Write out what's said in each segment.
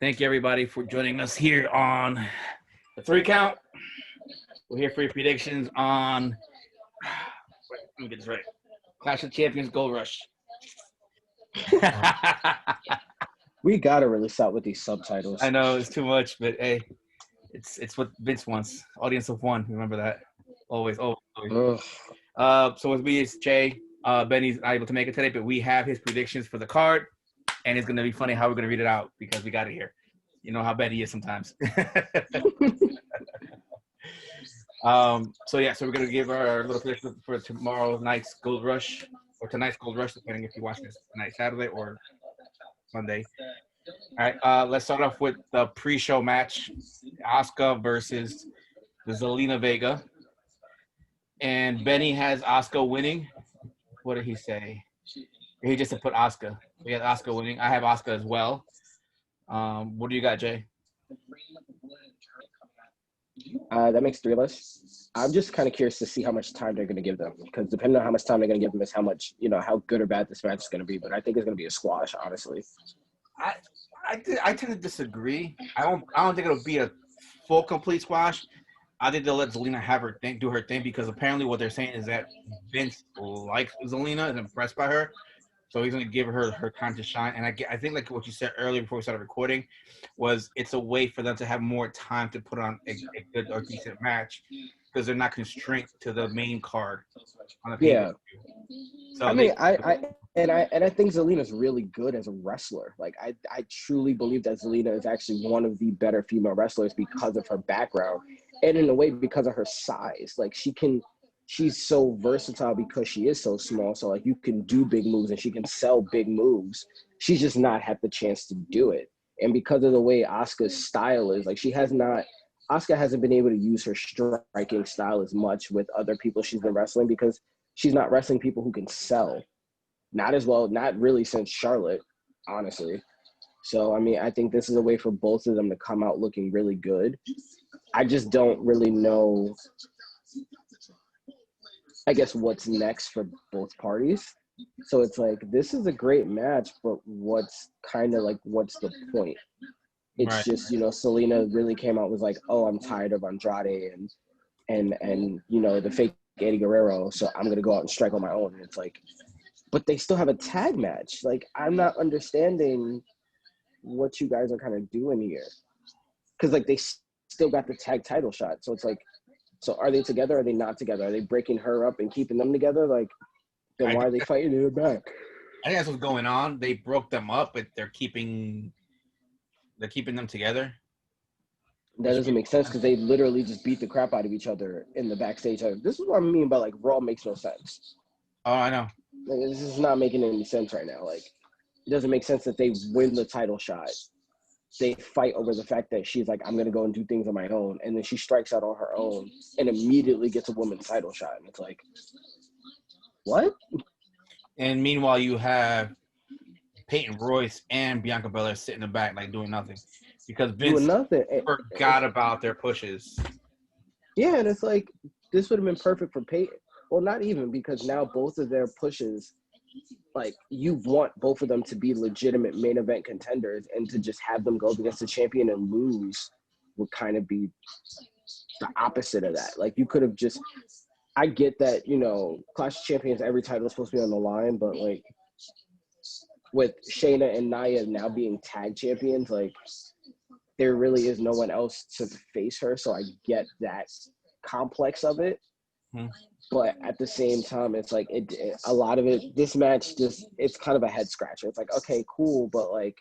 Thank you, everybody, for joining us here on the 3 Count. We're here for your predictions on. Wait, let me get this right. Clash of Champions Gold Rush. We gotta really stop with these subtitles. I know it's too much, but hey, it's what Vince wants. Audience of one. Remember that. Always, always. Ugh. So with me is Jay. Benny's not able to make it today, but we have his predictions for the card, and it's gonna be funny how we're gonna read it out because we got it here. You know how Benny is sometimes. So we're gonna give our little prediction for tomorrow night's Gold Rush or tonight's Gold Rush, depending if you watch this tonight, Saturday or Sunday. All right, let's start off with the pre-show match: Asuka versus the Zelina Vega. And Benny has Asuka winning. What did he say? He just put Asuka. We had Asuka winning. I have Asuka as well. What do you got, Jay? That makes three of us. I'm just kind of curious to see how much time they're going to give them, because depending on how much time they're going to give them is how much, how good or bad this match is going to be. But I think it's going to be a squash, honestly. I tend to disagree. I don't think it'll be a full complete squash. I think they'll let Zelina have her thing, do her thing, because apparently what they're saying is that Vince likes Zelina and impressed by her, so he's going to give her time to shine. And I think like what you said earlier before we started recording was it's a way for them to have more time to put on a good or decent match because they're not constrained to the main card on the pay-per-view. So I think Zelina's really good as a wrestler. Like I truly believe that Zelina is actually one of the better female wrestlers because of her background and in a way because of her size. Like she's so versatile because she is so small. So like you can do big moves and she can sell big moves. She's just not had the chance to do it. And because of the way Asuka's style is, like Asuka hasn't been able to use her striking style as much with other people she's been wrestling because she's not wrestling people who can sell. Not as well, not really since Charlotte, honestly. So, I mean, I think this is a way for both of them to come out looking really good. I just don't really know, I guess, what's next for both parties. So it's like, this is a great match, but what's the point? It's right. just, Selena really came out was like, oh, I'm tired of Andrade and the fake Eddie Guerrero, so I'm going to go out and strike on my own. And it's like, but they still have a tag match. Like, I'm not understanding what you guys are kind of doing here. Because, like, they still got the tag title shot. So it's like, so are they together? Or are they not together? Are they breaking her up and keeping them together? Like, then why are they fighting in the back? I think that's what's going on. They broke them up, but they're keeping them together. That doesn't make sense because they literally just beat the crap out of each other in the backstage. This is what I mean by, like, Raw makes no sense. Oh, I know. Like, this is not making any sense right now. Like, it doesn't make sense that they win the title shot. They fight over the fact that she's like, I'm going to go and do things on my own. And then she strikes out on her own and immediately gets a women's title shot. And it's like, what? And meanwhile, you have Peyton Royce and Bianca Belair sitting in the back, like, doing nothing. Because Vince forgot about their pushes. Yeah, and it's like, this would have been perfect for Peyton. Well, not even, because now both of their pushes, like, you want both of them to be legitimate main event contenders, and to just have them go against the champion and lose would kind of be the opposite of that. Like, you could have just, I get that, Clash of Champions, every title is supposed to be on the line, but, like, with Shayna and Nia now being tag champions, like, there really is no one else to face her, so I get that complex of it. But at the same time, it's like a lot of it. This match it's kind of a head scratcher. It's like, okay, cool, but like,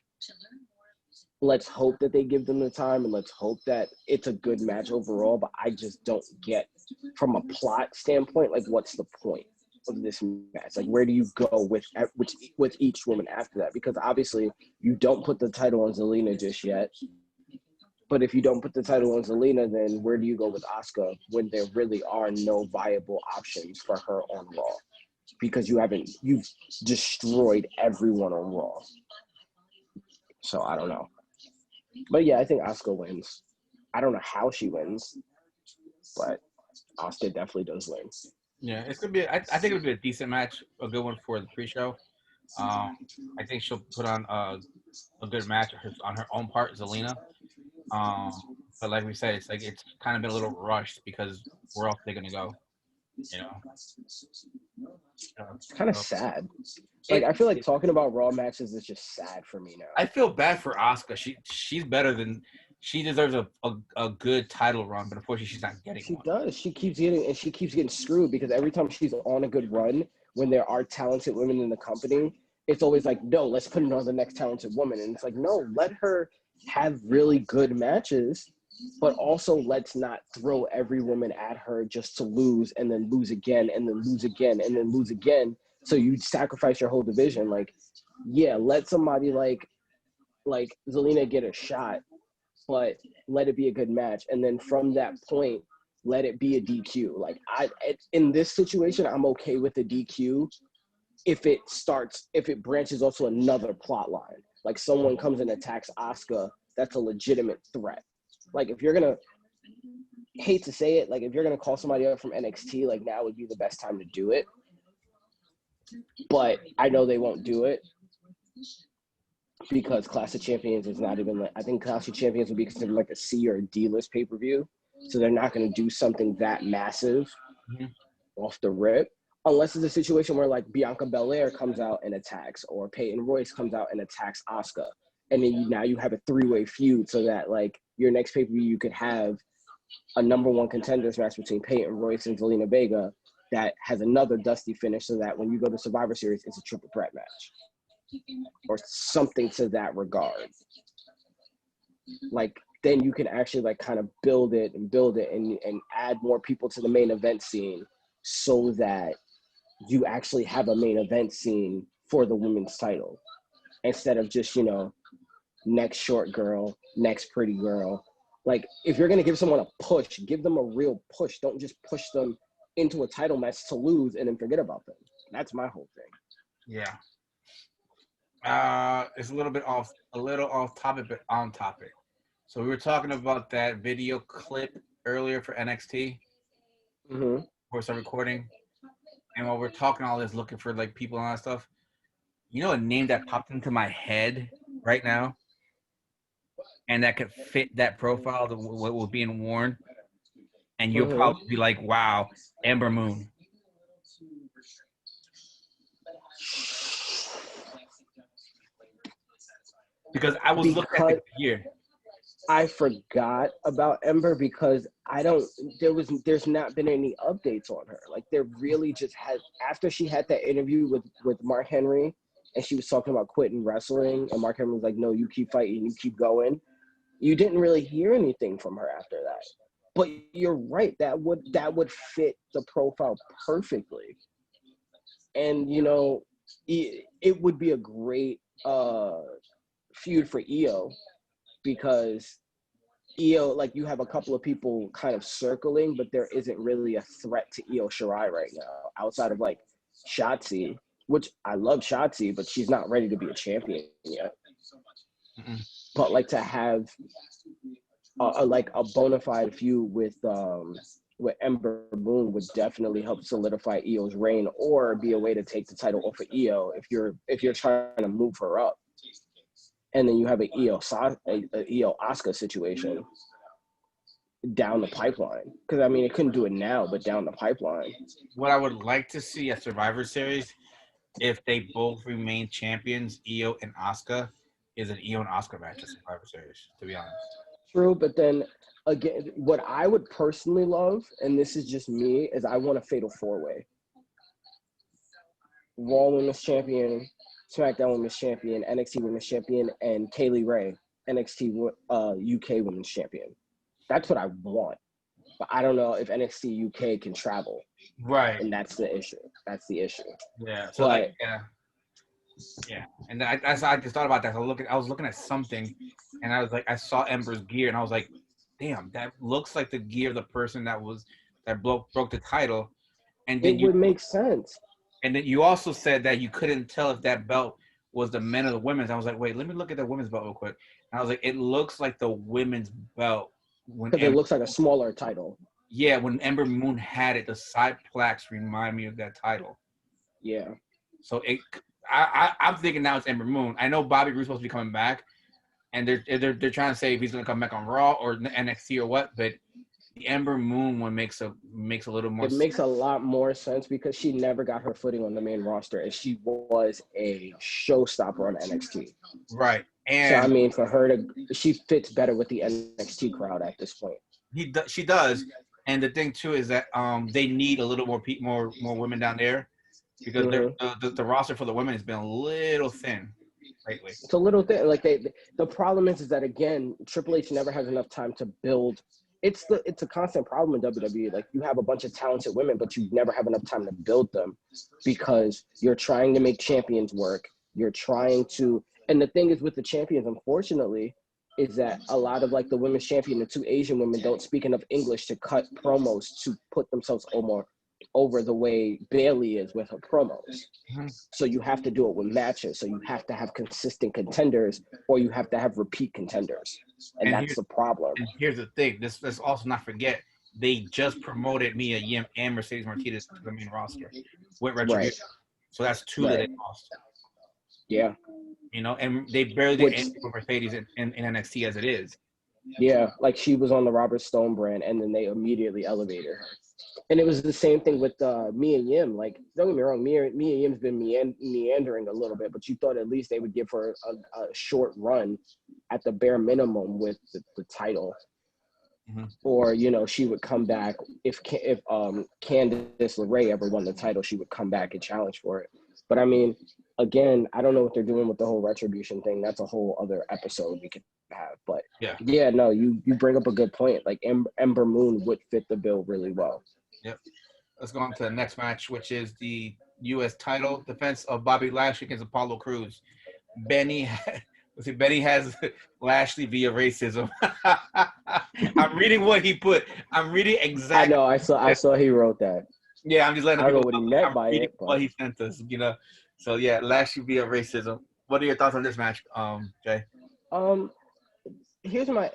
let's hope that they give them the time, and let's hope that it's a good match overall. But I just don't get, from a plot standpoint, like, what's the point of this match? Like, where do you go with each woman after that? Because obviously you don't put the title on Zelina just yet. But if you don't put the title on Zelina, then where do you go with Asuka when there really are no viable options for her on Raw? Because you've destroyed everyone on Raw. So I don't know. But yeah, I think Asuka wins. I don't know how she wins, but Asuka definitely does win. Yeah, it's gonna be. I think it'll be a decent match, a good one for the pre-show. I think she'll put on a good match on her own part, Zelina. But like we said, it's kind of been a little rushed because where else are they gonna go? You know. It's kind of So sad. Like it, I feel like talking about Raw matches is just sad for me now. I feel bad for Asuka. She's better than she deserves a good title run, but unfortunately she's not getting She one. does. She keeps getting screwed because every time she's on a good run, when there are talented women in the company, it's always like, no, let's put it on the next talented woman. And it's like, no, let her have really good matches, but also let's not throw every woman at her just to lose and then lose again and then lose again and then lose again. So you sacrifice your whole division. Like, yeah, let somebody like Zelina get a shot, but let it be a good match. And then from that point, let it be a DQ. Like in this situation, I'm okay with the DQ if it branches off to another plot line. Like someone comes and attacks Asuka, that's a legitimate threat. Like if you're gonna hate to say it, like if you're gonna call somebody up from NXT, like now would be the best time to do it. But I know they won't do it because Clash of Champions is not even like, I think Clash of Champions would be considered like a C or a D list pay per view, so they're not going to do something that massive Mhm. off the rip, unless it's a situation where like Bianca Belair comes out and attacks, or Peyton Royce comes out and attacks Asuka, and then now you have a three-way feud, so that like your next pay per view you could have a number one contenders match between Peyton Royce and Zelina Vega that has another dusty finish, so that when you go to Survivor Series, it's a triple threat match or something to that regard. Like then you can actually like kind of build it and add more people to the main event scene so that you actually have a main event scene for the women's title instead of just, next short girl, next pretty girl. Like if you're going to give someone a push, give them a real push. Don't just push them into a title match to lose and then forget about them. That's my whole thing. Yeah. It's a little off topic, but on topic. So we were talking about that video clip earlier for NXT Mm-hmm. before we start recording, and while we're talking all this, looking for like people and all that stuff. You know, a name that popped into my head right now, and that could fit that profile of what was being worn, and you'll Mm-hmm. probably be like, "Wow, Ember Moon." Because I was looking at Because the gear. I forgot about Ember because there's not been any updates on her. Like there really just has, after she had that interview with Mark Henry and she was talking about quitting wrestling and Mark Henry was like, no, you keep fighting, you keep going. You didn't really hear anything from her after that. But you're right, that would fit the profile perfectly. And it would be a great feud for Io because Io, like you have a couple of people kind of circling, but there isn't really a threat to Io Shirai right now outside of like Shotzi, which I love Shotzi, but she's not ready to be a champion yet. Mm-mm. But like to have like a bona fide feud with Ember Moon would definitely help solidify Io's reign, or be a way to take the title off of Io if you're trying to move her up. And then you have a Io Asuka situation down the pipeline. Because I mean, it couldn't do it now, but down the pipeline. What I would like to see at Survivor Series, if they both remain champions, Io and Asuka, is an Io and Asuka match at Survivor Series. To be honest. True, but then again, what I would personally love, and this is just me, is I want a fatal four-way. Raw Women's Champion, SmackDown Women's Champion, NXT Women's Champion, and Kaylee Ray, NXT UK Women's Champion. That's what I want. But I don't know if NXT UK can travel, Right. and that's the issue. Yeah. So But like, yeah. And I just thought about that. I was looking at something, and I was like, I saw Ember's gear, and I was like, damn, that looks like the gear of the person that broke the title. And it then would make sense. you also said that you couldn't tell if that belt was the men or the women's. I was like, wait, let me look at the women's belt real quick. And I was like, it looks like the women's belt when Because it looks like a smaller title. when Ember Moon had it, the side plaques remind me of that title. Yeah. So I'm thinking now it's Ember Moon. I know Bobby Roode's supposed to be coming back, and they're trying to say if he's gonna come back on Raw or NXT or what. But the Ember Moon one makes a little more. It makes a lot more sense because she never got her footing on the main roster, and she was a showstopper on NXT. Right, So I and mean, for her she fits better with the NXT crowd at this point. she does. And the thing too is that they need a little more women down there because the roster for the women has been a little thin lately. It's a little thing. Like the problem is that again, Triple H never has enough time to build. It's a constant problem in WWE. Like you have a bunch of talented women, but you never have enough time to build them because you're trying to make champions work. You're trying to, and the thing is with the champions, unfortunately, is that a lot of like the women's champion, the two Asian women don't speak enough English to cut promos to put themselves over the way Bailey is with her promos. Mm-hmm. So you have to do it with matches. So you have to have consistent contenders or you have to have repeat contenders. And that's the problem. And here's the thing. Let's also not forget, they just promoted Mia Yim and Mercedes Martinez to the main roster with Retribution. Right. So that's two that they lost. Yeah. You know, and they barely did anything with Mercedes in NXT as it is. Yeah, like she was on the Robert Stone brand, and then they immediately elevated her. And it was the same thing with Mia Yim. Like, don't get me wrong, Mia Yim's been meandering a little bit, but you thought at least they would give her a short run at the bare minimum with the title. Mm-hmm. Or, you know, she would come back. If Candice LeRae ever won the title, she would come back and challenge for it. But, I mean, again, I don't know what they're doing with the whole Retribution thing. That's a whole other episode we could have. But, yeah, no, you bring up a good point. Like, Ember Moon would fit the bill really well. Yep. Let's go on to the next match, which is the U.S. title defense of Bobby Lashley against Apollo Crews. Benny has Lashley via racism. I'm reading what he put. I'm reading exactly. I know. I saw he wrote that. Yeah, I'm just letting. I don't know what he meant by it. But... what he sent us, you know. So yeah, Lashley via racism. What are your thoughts on this match, Jay? Here's my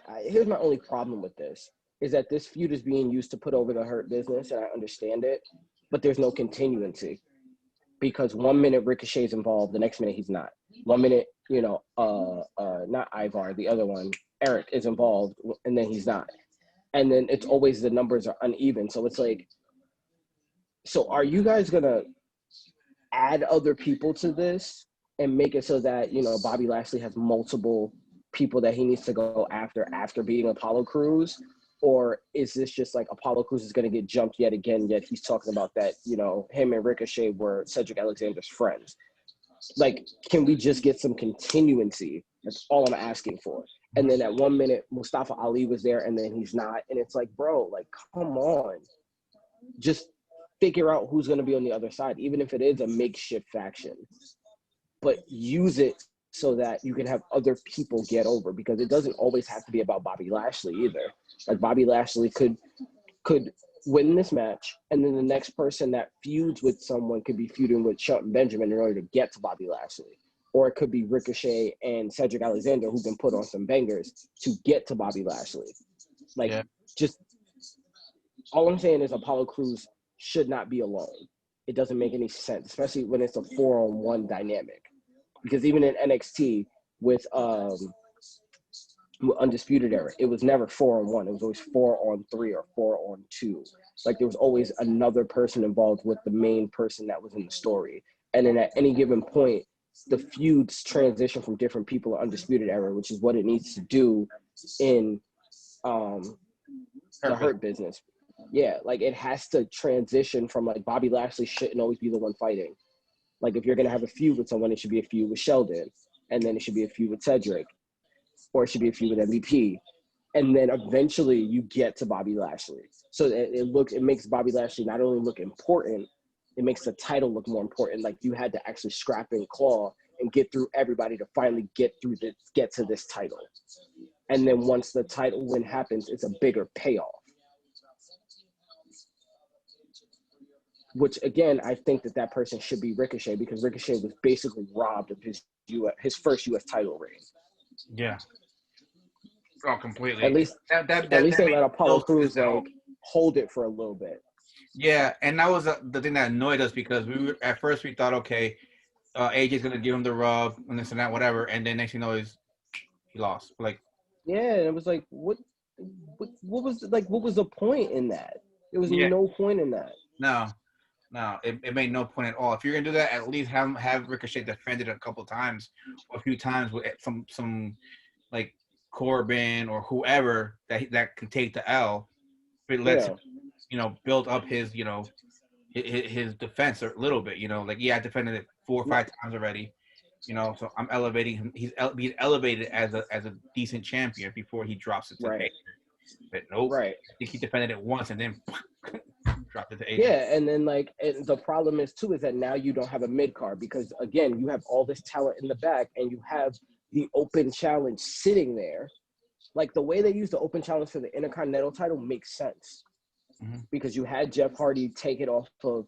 only problem with this. Is that this feud is being used to put over the Hurt Business, and I understand it, but there's no continuity because 1 minute Ricochet's involved, the next minute he's not. 1 minute, you know, not Ivar, the other one, Eric is involved, and then he's not. And then it's always the numbers are uneven. So it's like, so are you guys gonna add other people to this and make it so that, you know, Bobby Lashley has multiple people that he needs to go after beating Apollo Crews? Or is this just like Apollo Crews is going to get jumped yet again, yet he's talking about that, you know, him and Ricochet were Cedric Alexander's friends. Like, can we just get some continuity? That's all I'm asking for. And then at 1 minute, Mustafa Ali was there and then he's not. And it's like, bro, like, come on. Just figure out who's going to be on the other side, even if it is a makeshift faction. But use it so that you can have other people get over, because it doesn't always have to be about Bobby Lashley either. Like Bobby Lashley could win this match, and then the next person that feuds with someone could be feuding with Shelton Benjamin in order to get to Bobby Lashley. Or it could be Ricochet and Cedric Alexander who can put on some bangers to get to Bobby Lashley. Like, just all I'm saying is Apollo Crews should not be alone. It doesn't make any sense, especially when it's a 4-on-1 dynamic. Because even in NXT with Undisputed Era, it was never 4-on-1. It was always 4-on-3 or 4-on-2. Like there was always another person involved with the main person that was in the story. And then at any given point, the feuds transition from different people in Undisputed Era, which is what it needs to do in the Hurt Business. Yeah, like it has to transition from like Bobby Lashley shouldn't always be the one fighting. Like if you're going to have a feud with someone, it should be a feud with Sheldon, and then it should be a feud with Cedric, or it should be a feud with MVP. And then eventually you get to Bobby Lashley. So it makes Bobby Lashley not only look important, it makes the title look more important. Like you had to actually scrap and claw and get through everybody to finally get to this title. And then once the title win happens, it's a bigger payoff. Which again, I think that person should be Ricochet, because Ricochet was basically robbed of his first U.S. title reign. Yeah. Oh, completely. At least they let Apollo Crews like hold it for a little bit. Yeah, and that was the thing that annoyed us, because at first we thought, okay, AJ's gonna give him the rub and this and that, whatever, and then next thing you know is he lost. Like, Yeah, and it was like, what was the point in that? There was yeah, no point in that. no, no, it made no point at all. If you're gonna do that, at least have Ricochet defended a couple times, or a few times with some like Corbin or whoever that can take the L. It lets him, Yeah, build up his his defense a little bit. Like, yeah, I defended it 4 or 5 times already. So I'm elevating him. He's elevated as a decent champion before he drops it to right, AJ. But nope, right. I think he defended it once and then dropped it to AJ. Yeah, and then like and the problem is too is that now you don't have a mid card because again you have all this talent in the back and you have the open challenge sitting there. Like the way they use the open challenge for the Intercontinental title makes sense because you had Jeff Hardy take it off of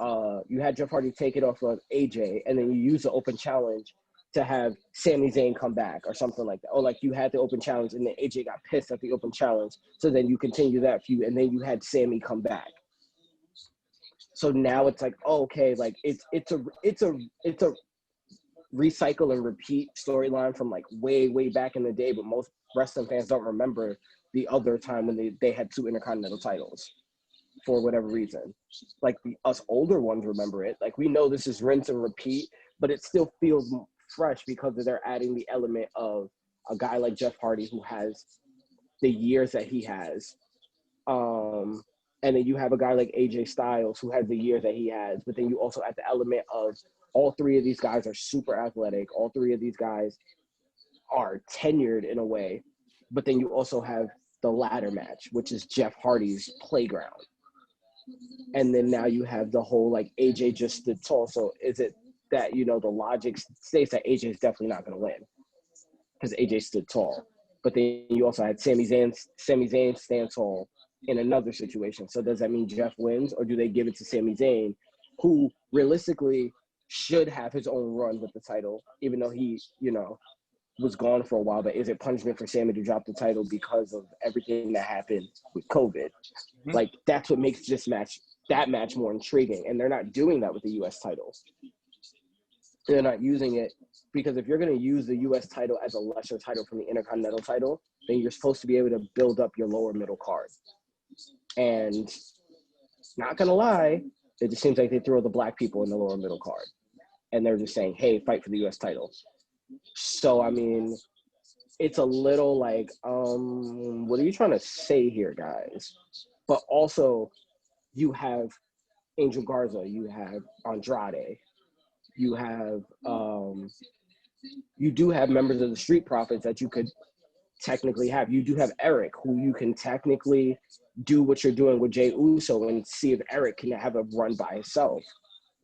AJ and then you use the open challenge to have Sami Zayn come back or something like that. Or like you had the open challenge and then AJ got pissed at the open challenge, so then you continue that feud and then you had Sami come back. So now it's like, oh, okay, like it's a recycle and repeat storyline from like way back in the day, but most wrestling fans don't remember the other time when they had 2 Intercontinental titles for whatever reason. Like us older ones remember it. Like we know this is rinse and repeat, but it still feels fresh because they're adding the element of a guy like Jeff Hardy who has the years that he has. And then you have a guy like AJ Styles who has the years that he has, but then you also add the element of all 3 of these guys are super athletic. All 3 of these guys are tenured in a way, but then you also have the ladder match, which is Jeff Hardy's playground. And then now you have the whole like AJ just stood tall. So is it that, the logic states that AJ is definitely not going to win because AJ stood tall. But then you also had Sami Zayn stand tall in another situation. So does that mean Jeff wins or do they give it to Sami Zayn, who realistically should have his own run with the title, even though he, was gone for a while, but is it punishment for Sami to drop the title because of everything that happened with COVID? Like that's what makes that match more intriguing. And they're not doing that with the US title. They're not using it because if you're going to use the US title as a lesser title from the Intercontinental title, then you're supposed to be able to build up your lower middle card. And not going to lie, it just seems like they throw the black people in the lower middle card. And they're just saying, hey, fight for the US title. So, I mean, it's a little like, what are you trying to say here, guys? But also, you have Angel Garza, you have Andrade, you have, you do have members of the Street Profits that you could technically have. You do have Eric, who you can technically do what you're doing with Jey Uso and see if Eric can have a run by himself.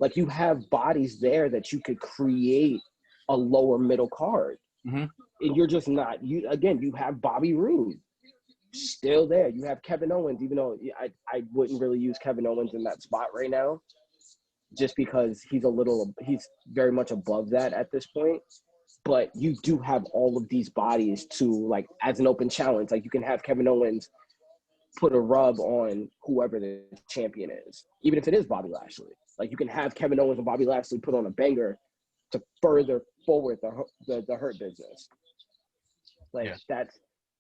Like you have bodies there that you could create a lower middle card. And you're just not, you have Bobby Roode still there. You have Kevin Owens, even though I wouldn't really use Kevin Owens in that spot right now, just because he's very much above that at this point. But you do have all of these bodies to, like, as an open challenge. Like, you can have Kevin Owens put a rub on whoever the champion is, even if it is Bobby Lashley. Like, you can have Kevin Owens and Bobby Lashley put on a banger to further forward the Hurt Business. Like, yeah.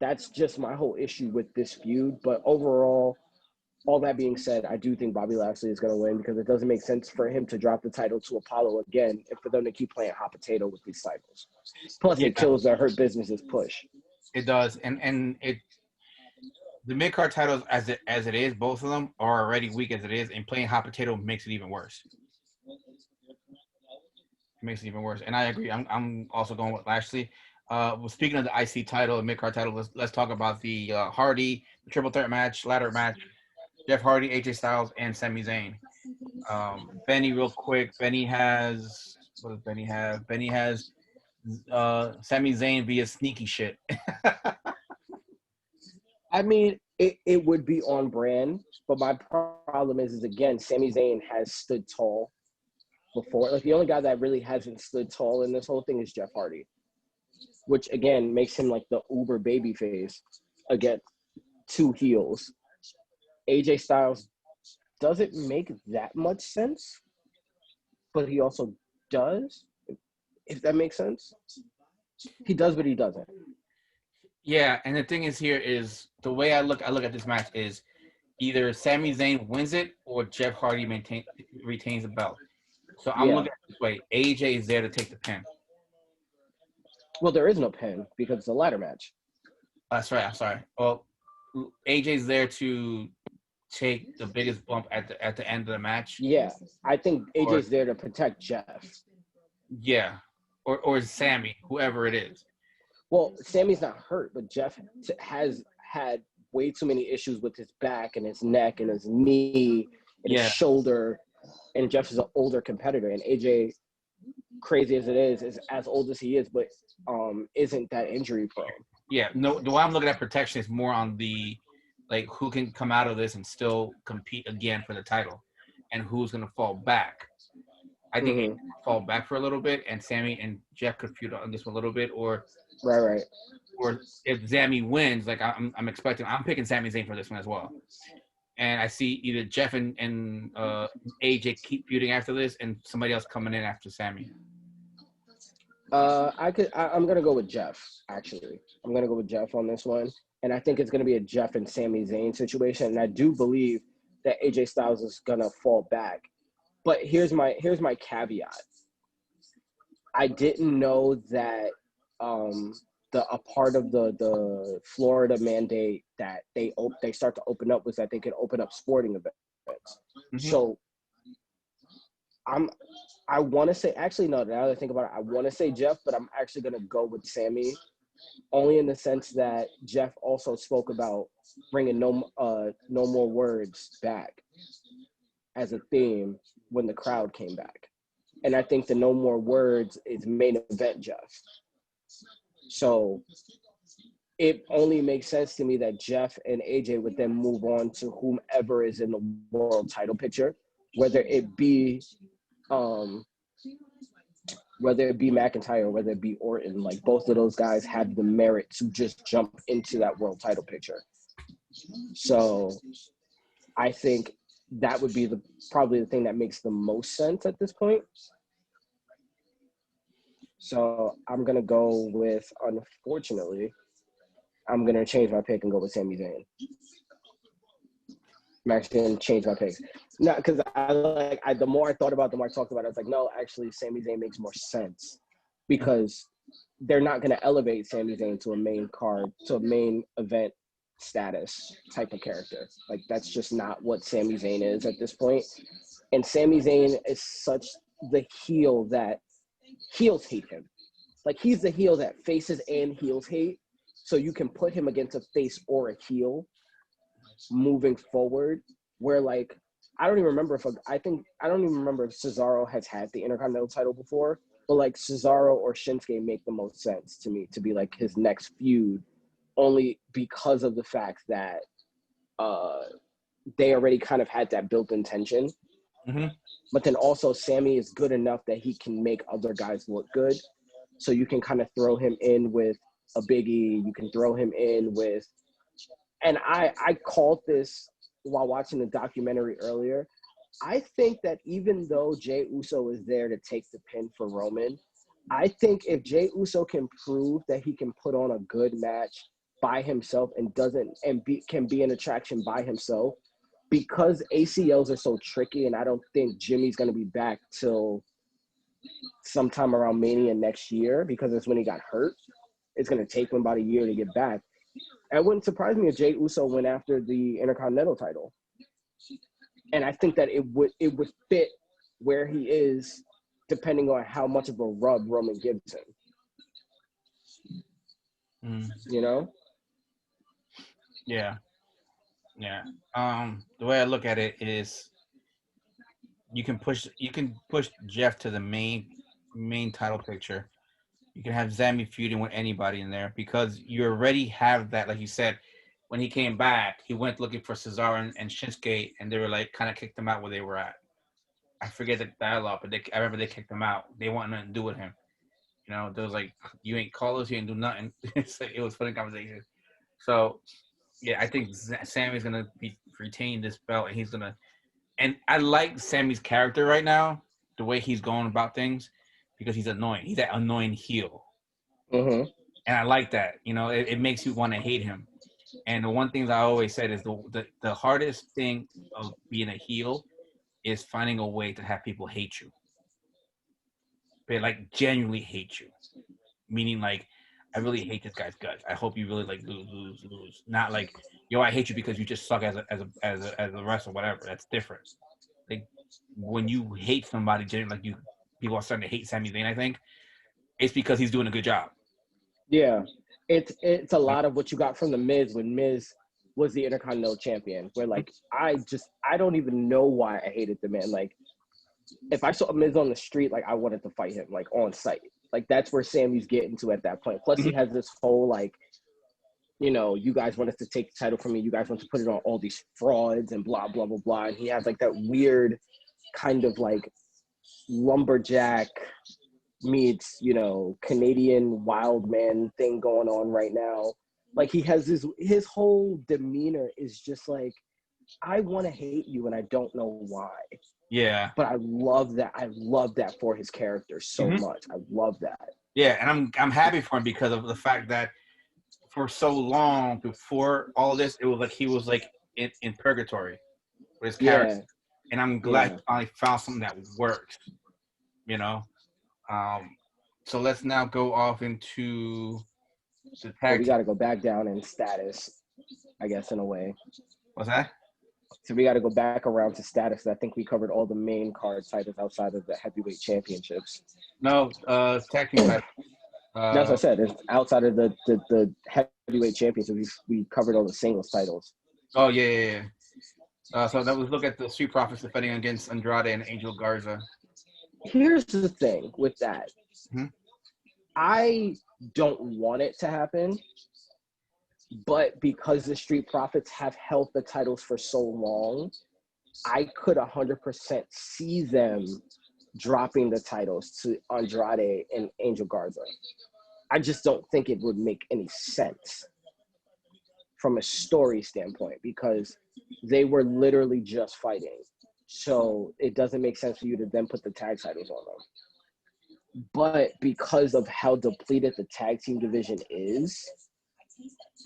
That's just my whole issue with this feud. But overall, all that being said, I do think Bobby Lashley is going to win because it doesn't make sense for him to drop the title to Apollo again and for them to keep playing hot potato with these titles. Plus, it kills their Hurt Business's push. It does, and the mid card titles as it is, both of them are already weak as it is, and playing hot potato makes it even worse. It makes it even worse, and I agree. I'm also going with Lashley. Well, speaking of the IC title and mid card title, let's talk about the Hardy, the triple threat match, ladder match. Jeff Hardy, AJ Styles, and Sami Zayn. Benny, real quick. Benny has what does Benny have? Benny has Sami Zayn via sneaky shit. I mean, it would be on brand, but my problem is again, Sami Zayn has stood tall before. Like the only guy that really hasn't stood tall in this whole thing is Jeff Hardy, which again makes him like the uber babyface against 2 heels. AJ Styles doesn't make that much sense, but he also does, if that makes sense. He does, but he doesn't. Yeah, and the thing is here is the way I look at this match is either Sami Zayn wins it or Jeff Hardy retains the belt. So I'm Yeah. looking at it this way: AJ is there to take the pin. Well, there is no pin because it's a ladder match. That's right. I'm sorry. Well, AJ's there to take the biggest bump at the end of the match. Yeah, I think AJ's there to protect Jeff. Yeah, or Sammy, whoever it is. Well, Sammy's not hurt, but Jeff has had way too many issues with his back and his neck and his knee and his shoulder. And Jeff is an older competitor, and AJ, crazy as it is as old as he is, but isn't that injury prone. Yeah, no. The way I'm looking at protection is more on the like who can come out of this and still compete again for the title, and who's gonna fall back. I think AJ will fall back for a little bit, and Sammy and Jeff could feud on this a little bit, or right. Or if Sammy wins, like I'm picking Sami Zayn for this one as well. And I see either Jeff and AJ keep feuding after this, and somebody else coming in after Sammy. I'm gonna go with Jeff. Actually, I'm gonna go with Jeff on this one, and I think it's gonna be a Jeff and Sami Zayn situation. And I do believe that AJ Styles is gonna fall back. But here's my caveat. I didn't know that a part of the Florida mandate that they start to open up was that they can open up sporting events. Mm-hmm. So I want to say, actually, no, now that I think about it, I want to say Jeff, but I'm actually going to go with Sammy, only in the sense that Jeff also spoke about bringing no more words back as a theme when the crowd came back. And I think the no more words is main event Jeff. So it only makes sense to me that Jeff and AJ would then move on to whomever is in the world title picture, whether it be McIntyre or whether it be Orton. Like, both of those guys have the merit to just jump into that world title picture. So I think that would be probably the thing that makes the most sense at this point. So I'm going to go with, unfortunately, I'm going to change my pick and go with Sami Zayn. I'm actually going to change my pick. Not because the more I thought about it, the more I talked about it, I was like, no, actually, Sami Zayn makes more sense because they're not going to elevate Sami Zayn to a main event status type of character. Like, that's just not what Sami Zayn is at this point. And Sami Zayn is such the heel that heels hate him. Like, he's the heel that faces and heels hate. So you can put him against a face or a heel moving forward, where, like, I don't even remember if Cesaro has had the Intercontinental title before, but like Cesaro or Shinsuke make the most sense to me to be like his next feud, only because of the fact that they already kind of had that built-in tension. Mm-hmm. But then also Sammy is good enough that he can make other guys look good. So you can kind of throw him in with a Biggie. You can throw him in with, and I called this while watching the documentary earlier. I think that even though Jey Uso is there to take the pin for Roman, I think if Jey Uso can prove that he can put on a good match by himself and can be an attraction by himself, because ACLs are so tricky, and I don't think Jimmy's going to be back till sometime around Mania next year, because it's when he got hurt. It's going to take him about a year to get back. It wouldn't surprise me if Jey Uso went after the Intercontinental title. And I think that it would fit where he is, depending on how much of a rub Roman gives him. You know? Yeah. The way I look at it is you can push Jeff to the main title picture. You can have Sami feuding with anybody in there because you already have that. Like you said, when he came back, he went looking for Cesaro and Shinsuke, and they were like kind of kicked him out where they were at. I forget the dialogue, but I remember they kicked him out. They wanted nothing to do with him. You know, there was like, you ain't call us, you ain't do nothing. It was funny conversation. So, yeah, I think Sammy's gonna be retain this belt, and he's gonna. And I like Sammy's character right now, the way he's going about things. because he's annoying. He's that annoying heel. Mm-hmm. And I like that. You know, it makes you want to hate him. And the one thing that I always said is the hardest thing of being a heel is finding a way to have people hate you. They like genuinely hate you. Meaning like, I really hate this guy's guts. I hope you really like lose. Not like, yo, I hate you because you just suck as a wrestler, whatever. That's different. Like when you hate somebody, genuinely, like people are starting to hate Sami Zayn, I think, it's because he's doing a good job. Yeah, it's a lot of what you got from the Miz when Miz was the Intercontinental Champion. Where like I don't even know why I hated the man. Like if I saw Miz on the street, like I wanted to fight him like on sight. Like that's where Sammy's getting to at that point. Plus he has this whole like, you know, you guys want us to take the title from me. You guys want to put it on all these frauds and blah blah blah blah. And he has like that weird kind of like lumberjack meets, you know, Canadian wild man thing going on right now. Like he has his whole demeanor is just like, I want to hate you and I don't know why. Yeah. But I love that. I love that for his character so much. I love that. Yeah, and I'm happy for him because of the fact that for so long before all this, it was like he was like in purgatory with his character. Yeah. And I'm glad he finally found something that works. You know? So let's now go off into the Well, tag we team. got to go back down in status, I guess, in a way. What's that? So we got to go back around to status. I think we covered all the main card titles outside of the heavyweight championships. No, tag team title. That's what I said. It's outside of the heavyweight championships, we covered all the singles titles. Oh, yeah. So that was look at the Street Profits defending against Andrade and Angel Garza. Here's the thing with that. Mm-hmm. I don't want it to happen, but because the Street Profits have held the titles for so long, I could 100% see them dropping the titles to Andrade and Angel Garza. I just don't think it would make any sense from a story standpoint because they were literally just fighting. So it doesn't make sense for you to then put the tag titles on them. But because of how depleted the tag team division is,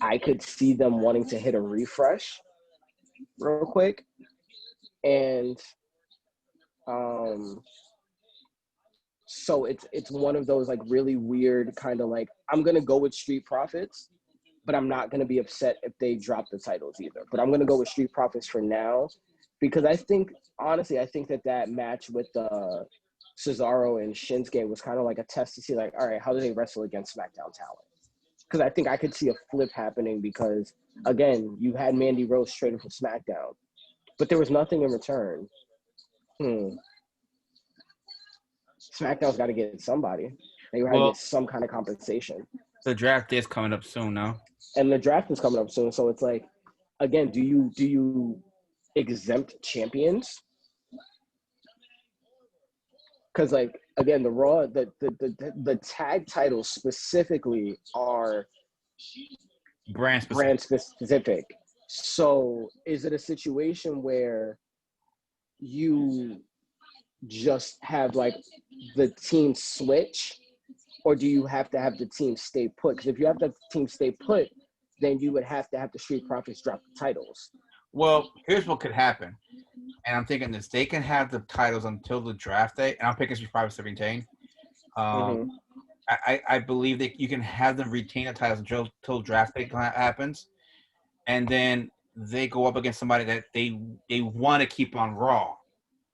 I could see them wanting to hit a refresh real quick. And so it's one of those like really weird kind of like, I'm going to go with Street Profits, but I'm not going to be upset if they drop the titles either. But I'm going to go with Street Profits for now because I think, honestly, I think that match with Cesaro and Shinsuke was kind of like a test to see like, all right, how do they wrestle against SmackDown talent? Because I think I could see a flip happening because, again, you had Mandy Rose traded from SmackDown, but there was nothing in return. SmackDown's got to get somebody. They got to get some kind of compensation. The draft is coming up soon now. And the draft is coming up soon. So it's like, again, do you exempt champions? Because like, again, the Raw, the tag titles specifically are brand specific. So is it a situation where you just have like the team switch, or do you have to have the team stay put? Because if you have the team stay put, then you would have to have the Street Profits drop the titles. Well, here's what could happen. And I'm thinking this. They can have the titles until the draft day. And I'm picking Street Profits to retain. I believe that you can have them retain the titles until draft day happens. And then they go up against somebody that they want to keep on Raw.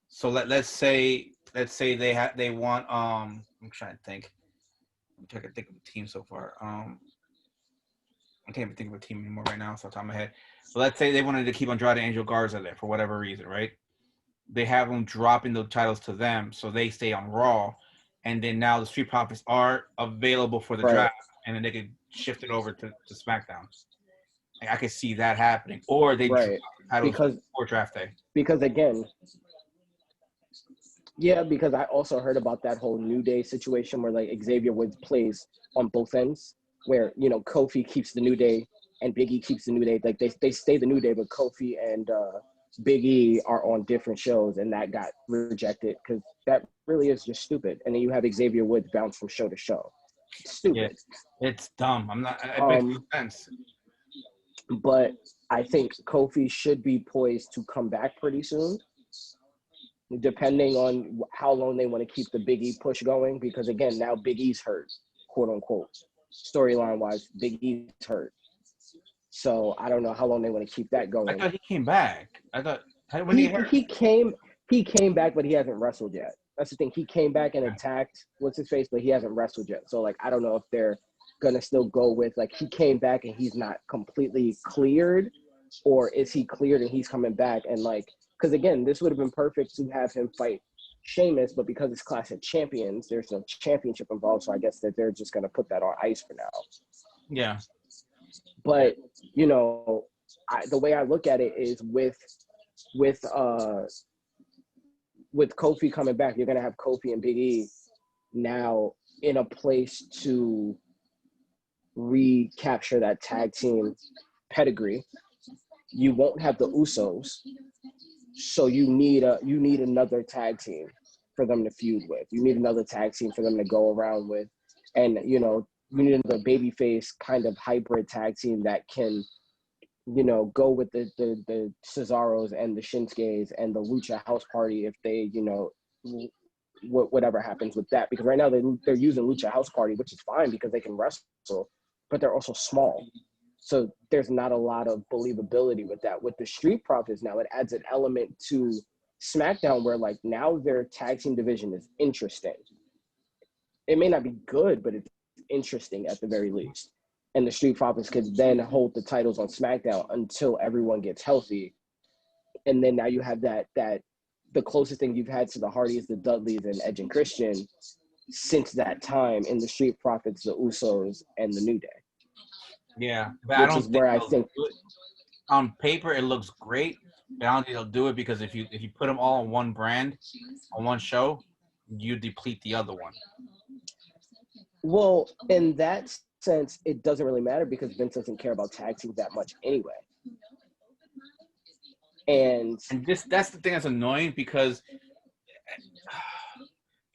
So let's say they want I'm trying to think. I'm trying to think of a team so far. I can't even think of a team anymore right now, so off the top of my head. So let's say they wanted to keep Andrade and Angel Garza there for whatever reason, right? They have them dropping the titles to them, so they stay on Raw, and then now the Street Profits are available for the draft, and then they could shift it over to SmackDown. I could see that happening, or they drop the titles before draft day. Because again, because I also heard about that whole New Day situation where like Xavier Woods plays on both ends. Where, you know, Kofi keeps the New Day and Big E keeps the New Day. Like they stay the New Day, but Kofi and Big E are on different shows, and that got rejected because that really is just stupid. And then you have Xavier Woods bounce from show to show. It's Yeah, stupid. it's dumb. I'm not. It makes no sense. But I think Kofi should be poised to come back pretty soon, depending on how long they want to keep the Big E push going. Because again, now Big E's hurt, quote unquote. Storyline wise, Big E's hurt. So I don't know how long they want to keep that going. I thought he came back. I thought when he hurt. He came back, but he hasn't wrestled yet. That's the thing. He came back and attacked what's his face, but he hasn't wrestled yet. So like I don't know if they're gonna still go with like he came back and he's not completely cleared, or is he cleared and he's coming back and like because again this would have been perfect to have him fight Sheamus, but because it's Clash of Champions, there's no championship involved. So I guess that they're just gonna put that on ice for now. Yeah. But you know, the way I look at it is with Kofi coming back, you're gonna have Kofi and Big E now in a place to recapture that tag team pedigree. You won't have the Usos, so you need another tag team for them to feud with. You need another tag team for them to go around with, and you know you need another babyface kind of hybrid tag team that can, you know, go with the Cesaros and the Shinsuke's and the Lucha House Party if they, you know, whatever happens with that. Because right now they're using Lucha House Party, which is fine because they can wrestle, but they're also small. So there's not a lot of believability with that. With the Street Profits now, it adds an element to SmackDown where like now their tag team division is interesting. It may not be good, but it's interesting at the very least. And the Street Profits could then hold the titles on SmackDown until everyone gets healthy. And then now you have that the closest thing you've had to the Hardys, the Dudleys, and Edge and Christian since that time in the Street Profits, the Usos, and the New Day. Yeah, but I don't where I think on paper it looks great, but I don't think they'll do it because if you put them all on one brand, on one show, you deplete the other one. Well, in that sense, it doesn't really matter because Vince doesn't care about tag teams that much anyway. And that's the thing that's annoying because,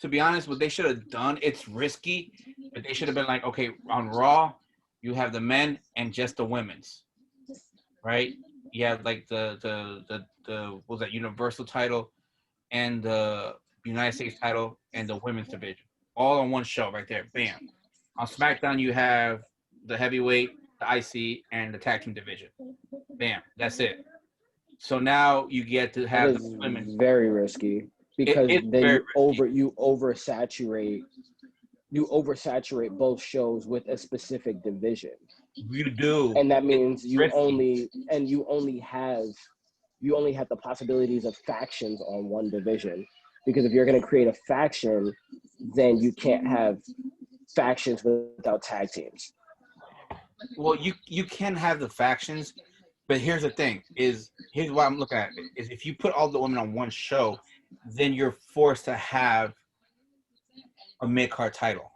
to be honest, what they should have done, it's risky, but they should have been like, okay, on Raw, you have the men and just the women's, right? You have like the what was that Universal title and the United States title and the women's division, all on one show right there. Bam. On SmackDown, you have the heavyweight, the IC, and the tag team division. Bam. That's it. So now you get to have the women. Very risky because then you oversaturate both shows with a specific division. You do. And that means you only have the possibilities of factions on one division. Because if you're going to create a faction, then you can't have factions without tag teams. Well, you can have the factions, but here's the thing: here's why I'm looking at it: is if you put all the women on one show, then you're forced to have a mid-card title,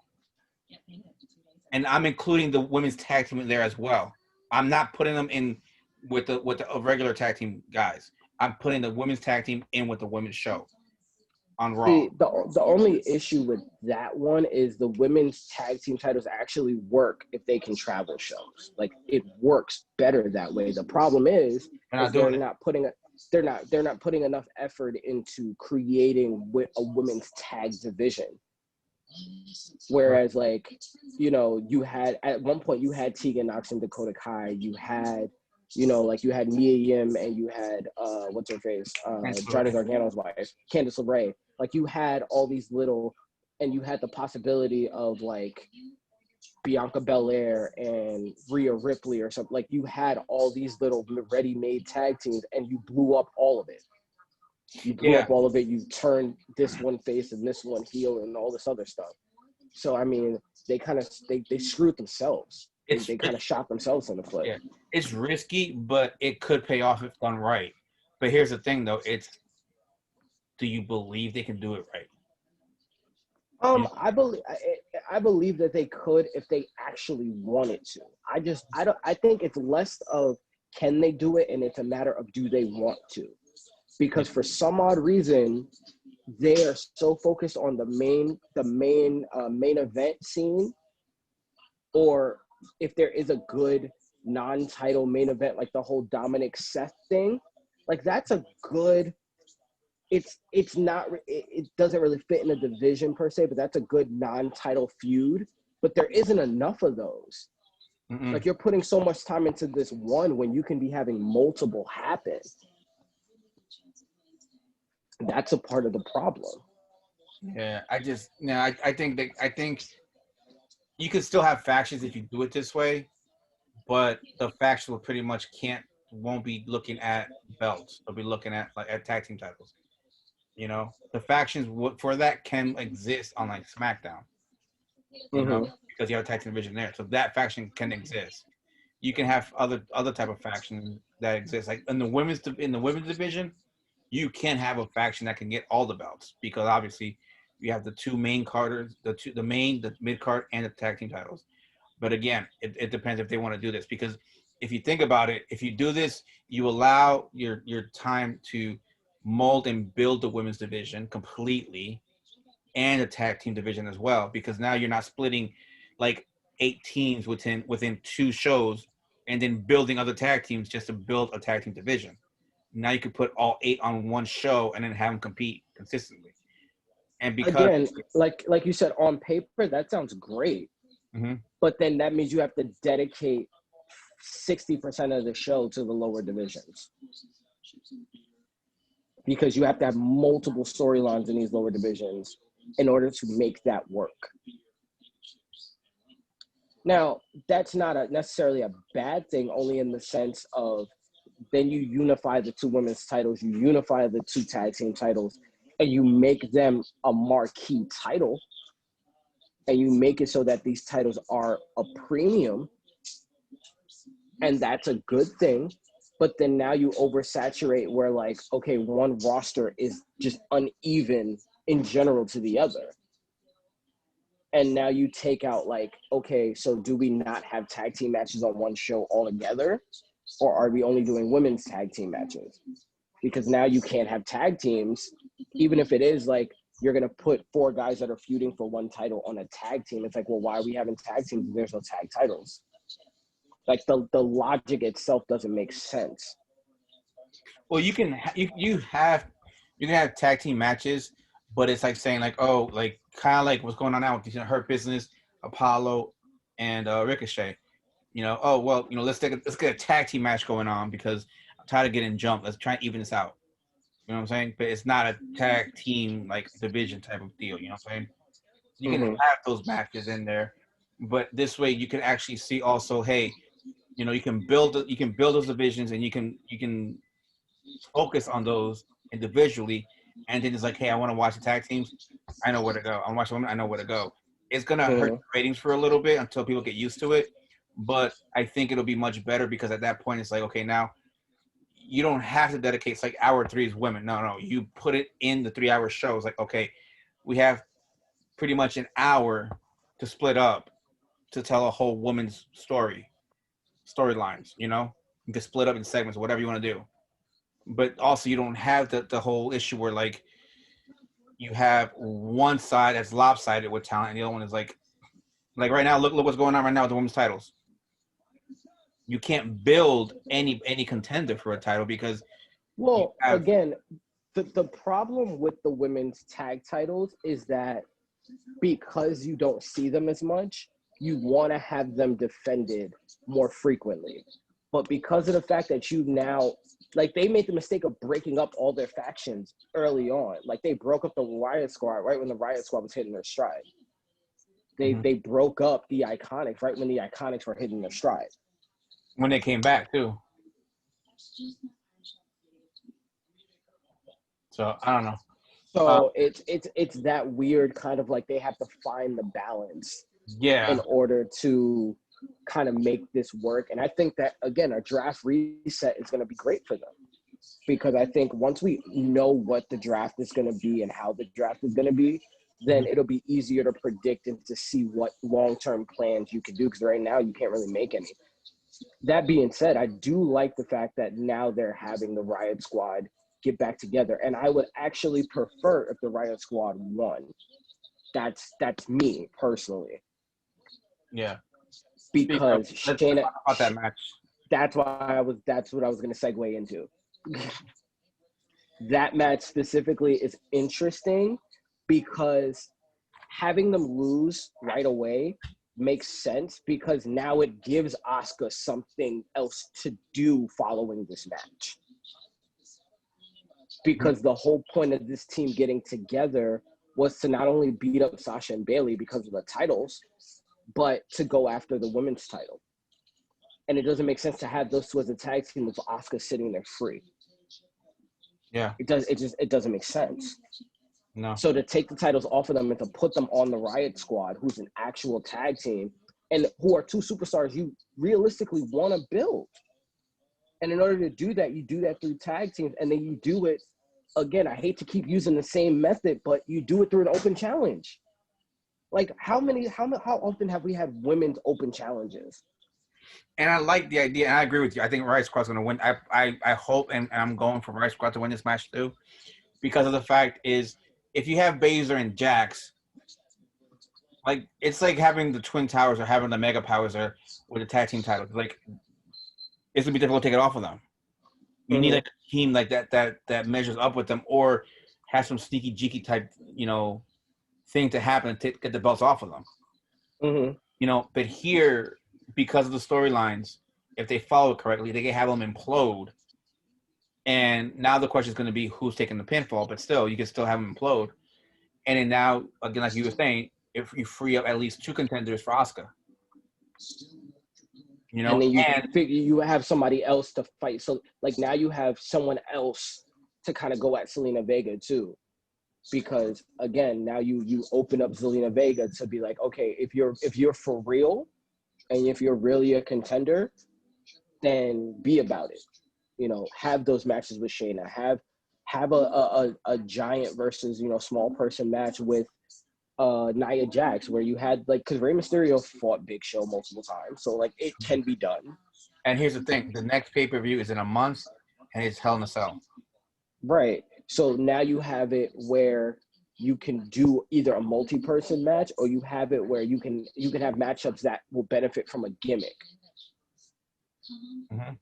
and I'm including the women's tag team in there as well. I'm not putting them in with the regular tag team guys. I'm putting the women's tag team in with the women's show on Raw. See, the only issue with that one is the women's tag team titles actually work if they can travel shows. Like it works better that way. The problem is they're not putting enough effort into creating a women's tag division. Whereas like, you know, you had at one point you had Tegan Nox and Dakota Kai, you had, you know, like you had Mia Yim and you had what's her face, Johnny Gargano's wife, Candice LeRae. Like you had all these little, and you had the possibility of like Bianca Belair and Rhea Ripley or something. Like you had all these little ready-made tag teams, and you blew up all of it. You blew up all of it. You turned this one face and this one heel and all this other stuff. So I mean, they kind of they screwed themselves. They kind of shot themselves in the foot. Yeah, it's risky, but it could pay off if done right. But here's the thing, though: do you believe they can do it right? I believe that they could if they actually wanted to. I think it's less of can they do it, and it's a matter of do they want to. because for some odd reason they are so focused on the main event scene, or if there is a good non-title main event like the whole Dominic Seth thing, like that's a good, it's not, it doesn't really fit in a division per se, but that's a good non-title feud. But there isn't enough of those. Mm-mm. Like, you're putting so much time into this one when you can be having multiple happen. That's a part of the problem. Yeah, I think you can still have factions if you do it this way, but the faction will pretty much won't be looking at belts. They'll be looking at like at tag team titles. You know, the factions for that can exist on like SmackDown. You know, because you have a tag team division there, so that faction can exist. You can have other type of factions that exist, like in the women's division. You can have a faction that can get all the belts because obviously you have the two main carders, the mid card, and the tag team titles. But again, it depends if they want to do this, because if you think about it, if you do this, you allow your time to mold and build the women's division completely and the tag team division as well, because now you're not splitting like 8 teams within 2 shows and then building other tag teams just to build a tag team division. Now you could put all 8 on one show and then have them compete consistently. And because Again, like you said, on paper that sounds great, but then that means you have to dedicate 60% of the show to the lower divisions, because you have to have multiple storylines in these lower divisions in order to make that work. Now, that's not necessarily a bad thing, only in the sense of then you unify the 2 women's titles, you unify the 2 tag team titles, and you make them a marquee title, and you make it so that these titles are a premium, and that's a good thing. But then now you oversaturate where, like, okay, one roster is just uneven in general to the other. And now you take out, like, okay, so do we not have tag team matches on one show altogether? Or are we only doing women's tag team matches? Because now you can't have tag teams, even if it is like you're going to put 4 guys that are feuding for one title on a tag team. It's like, well, why are we having tag teams if there's no tag titles? Like, the logic itself doesn't make sense. well, you can have tag team matches, but it's like saying like, oh, like kind of like what's going on now with Hurt Business, Apollo, and Ricochet. You know, oh well, you know, let's get a tag team match going on because I'm tired of getting jumped. Let's try and even this out. You know what I'm saying? But it's not a tag team like division type of deal. You know what I'm saying? You can have those matches in there, but this way you can actually see also, hey, you know, you can build those divisions, and you can focus on those individually, and then it's like, hey, I want to watch the tag teams. I know where to go. I want to watch women. I know where to go. It's gonna hurt the ratings for a little bit until people get used to it, but I think it'll be much better because at that point it's like, okay, now you don't have to dedicate. It's like hour 3 is women. No, you put it in the 3-hour show. It's like, okay, we have pretty much an hour to split up to tell a whole woman's storylines. You know, you can split up in segments, whatever you want to do. But also you don't have the whole issue where like you have one side that's lopsided with talent and the other one is like right now, look what's going on right now with the women's titles. You can't build any contender for a title because again, the problem with the women's tag titles is that because you don't see them as much, you want to have them defended more frequently. But because of the fact that you now, like, they made the mistake of breaking up all their factions early on. Like, they broke up the Riot Squad right when the Riot Squad was hitting their stride. They broke up the Iconics right when the Iconics were hitting their stride. When they came back too. So I don't know. So it's that weird kind of like they have to find the balance. Yeah. In order to kind of make this work. And I think that, again, a draft reset is going to be great for them, because I think once we know what the draft is going to be and how the draft is going to be, then it'll be easier to predict and to see what long-term plans you can do, because right now you can't really make any. That being said, I do like the fact that now they're having the Riot Squad get back together. And I would actually prefer if the Riot Squad won. That's me personally. Yeah. Because Let's Shayna, talk about that match. that's what I was going to segue into. That match specifically is interesting because having them lose right away makes sense, because now it gives Asuka something else to do following this match. Because the whole point of this team getting together was to not only beat up Sasha and Bayley because of the titles, but to go after the women's title. And it doesn't make sense to have those two as a tag team with Asuka sitting there free. Yeah. It doesn't make sense. No. So to take the titles off of them and to put them on the Riot Squad, who's an actual tag team, and who are two superstars you realistically want to build. And in order to do that, you do that through tag teams, and then you do it, again, I hate to keep using the same method, but you do it through an open challenge. Like, how often have we had women's open challenges? And I like the idea, and I agree with you. I think Riot Squad's going to win. I hope, and I'm going for Riot Squad to win this match too, because of the fact is, if you have Baszler and Jax, like, it's like having the Twin Towers or having the Mega Powers or with the tag team titles. Like, it's gonna be difficult to take it off of them. You need like a team like that measures up with them, or has some sneaky jeeky type, thing to happen to get the belts off of them. But here, because of the storylines, if they follow it correctly, they can have them implode. And now the question is going to be who's taking the pinfall, but still, you can still have them implode. And then now, again, like you were saying, if you free up at least 2 contenders for Asuka. And then you have somebody else to fight. So, like, now you have someone else to kind of go at Zelina Vega too, because again, now you open up Zelina Vega to be like, okay, if you're for real, and if you're really a contender, then be about it. Have those matches with Shayna. Have a giant versus small person match with Nia Jax, where you had, like, because Rey Mysterio fought Big Show multiple times, so like it can be done. And here's the thing: the next pay-per-view is in a month, and it's Hell in a Cell. Right. So now you have it where you can do either a multi-person match, or you have it where you can have matchups that will benefit from a gimmick.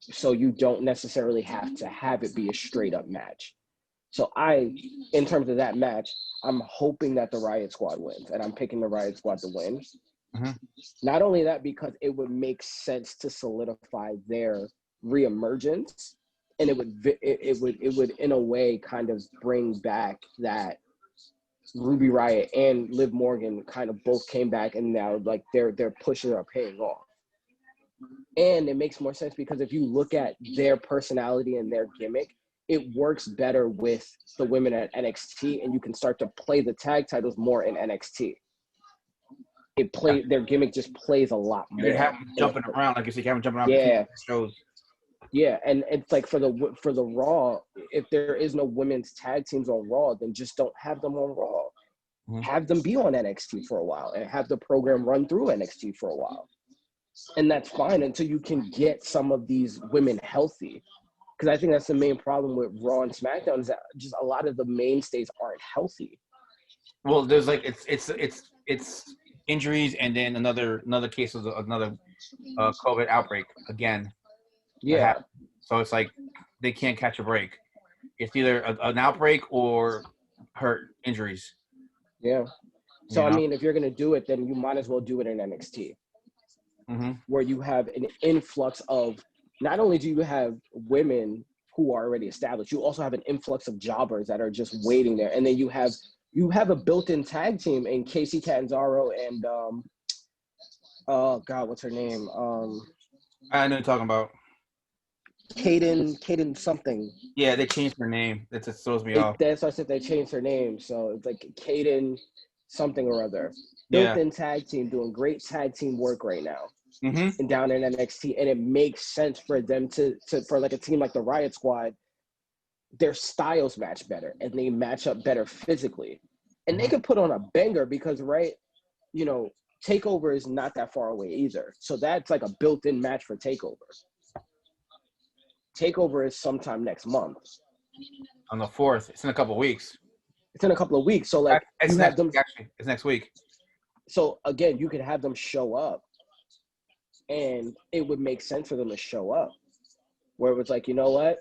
So you don't necessarily have to have it be a straight-up match. So in terms of that match, I'm hoping that the Riot Squad wins, and I'm picking the Riot Squad to win. Not only that, because it would make sense to solidify their reemergence, and it would in a way kind of bring back that Ruby Riott and Liv Morgan kind of both came back, and now like their pushes are paying off. And it makes more sense because if you look at their personality and their gimmick, it works better with the women at NXT, and you can start to play the tag titles more in NXT. Their gimmick just plays a lot more. You have them jumping around, like you said, you have them jumping around. Yeah. Shows. Yeah, and it's like for the Raw, if there is no women's tag teams on Raw, then just don't have them on Raw. Have them be on NXT for a while and have the program run through NXT for a while. And that's fine until you can get some of these women healthy. Because I think that's the main problem with Raw and SmackDown, is that just a lot of the mainstays aren't healthy. Well, there's like it's injuries, and then another case of another COVID outbreak again. Yeah. So it's like they can't catch a break. It's either an outbreak or hurt injuries. Yeah. So I mean, if you're gonna do it, then you might as well do it in NXT, where you have an influx of. Not only do you have women who are already established, you also have an influx of jobbers that are just waiting there. And then you have a built-in tag team in Casey Catanzaro and oh God, what's her name? I know you're talking about. Kaden something. Yeah, they changed her name. That just throws me off. That's why I said they changed her name. So it's like Kaden something or other. Built-in tag team doing great tag team work right now. And down in NXT, and it makes sense for them to for like a team like the Riot Squad, their styles match better and they match up better physically, and they could put on a banger because Takeover is not that far away either, so that's like a built-in match for Takeover. Takeover is sometime next month, On the 4th. It's in a couple of weeks. It's in a couple of weeks. So like It's you have next them. week, actually. It's next week. So again, you could have them show up, and it would make sense for them to show up. Where it was like, you know what,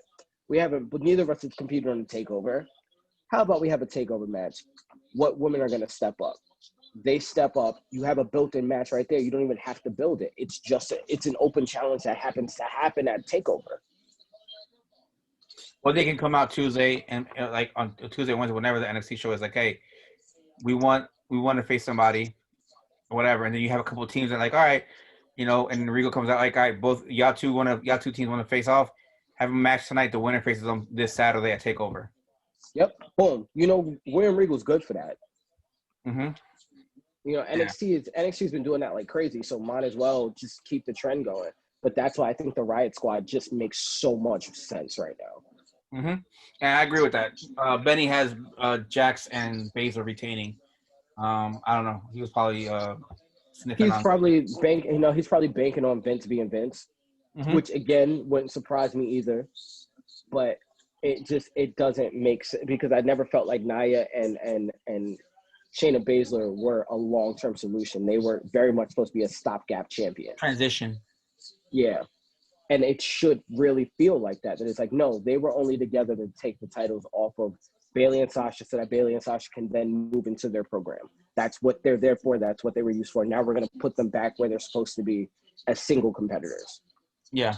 we haven't, but neither of us have competed on the takeover. How about we have a takeover match? What women are going to step up? They step up. You have a built-in match right there. You don't even have to build it. It's just it's an open challenge that happens to happen at takeover. Or they can come out Tuesday and like on Tuesday, Wednesday, whenever the NXT show is like, hey, we want to face somebody, or whatever, and then you have a couple of teams that are like, all right, and Regal comes out like, all right, both y'all two teams want to face off, have a match tonight. The winner faces them this Saturday at Takeover. Yep, boom. William Regal's good for that. Mm-hmm. NXT's been doing that like crazy, so might as well just keep the trend going. But that's why I think the Riot Squad just makes so much sense right now. Mm-hmm. And I agree with that. Benny has Jax and Baszler retaining. I don't know. He was probably sniffing He's on. probably he's probably banking on Vince being Vince, Mm-hmm. which again wouldn't surprise me either. But it doesn't make sense because I never felt like Nia and Shayna Baszler were a long-term solution. They were very much supposed to be a stopgap champion. Transition. Yeah. And it should really feel like that. That it's like, no, they were only together to take the titles off of Bayley and Sasha so that Bayley and Sasha can then move into their program. That's what they're there for. That's what they were used for. Now we're going to put them back where they're supposed to be as single competitors. Yeah.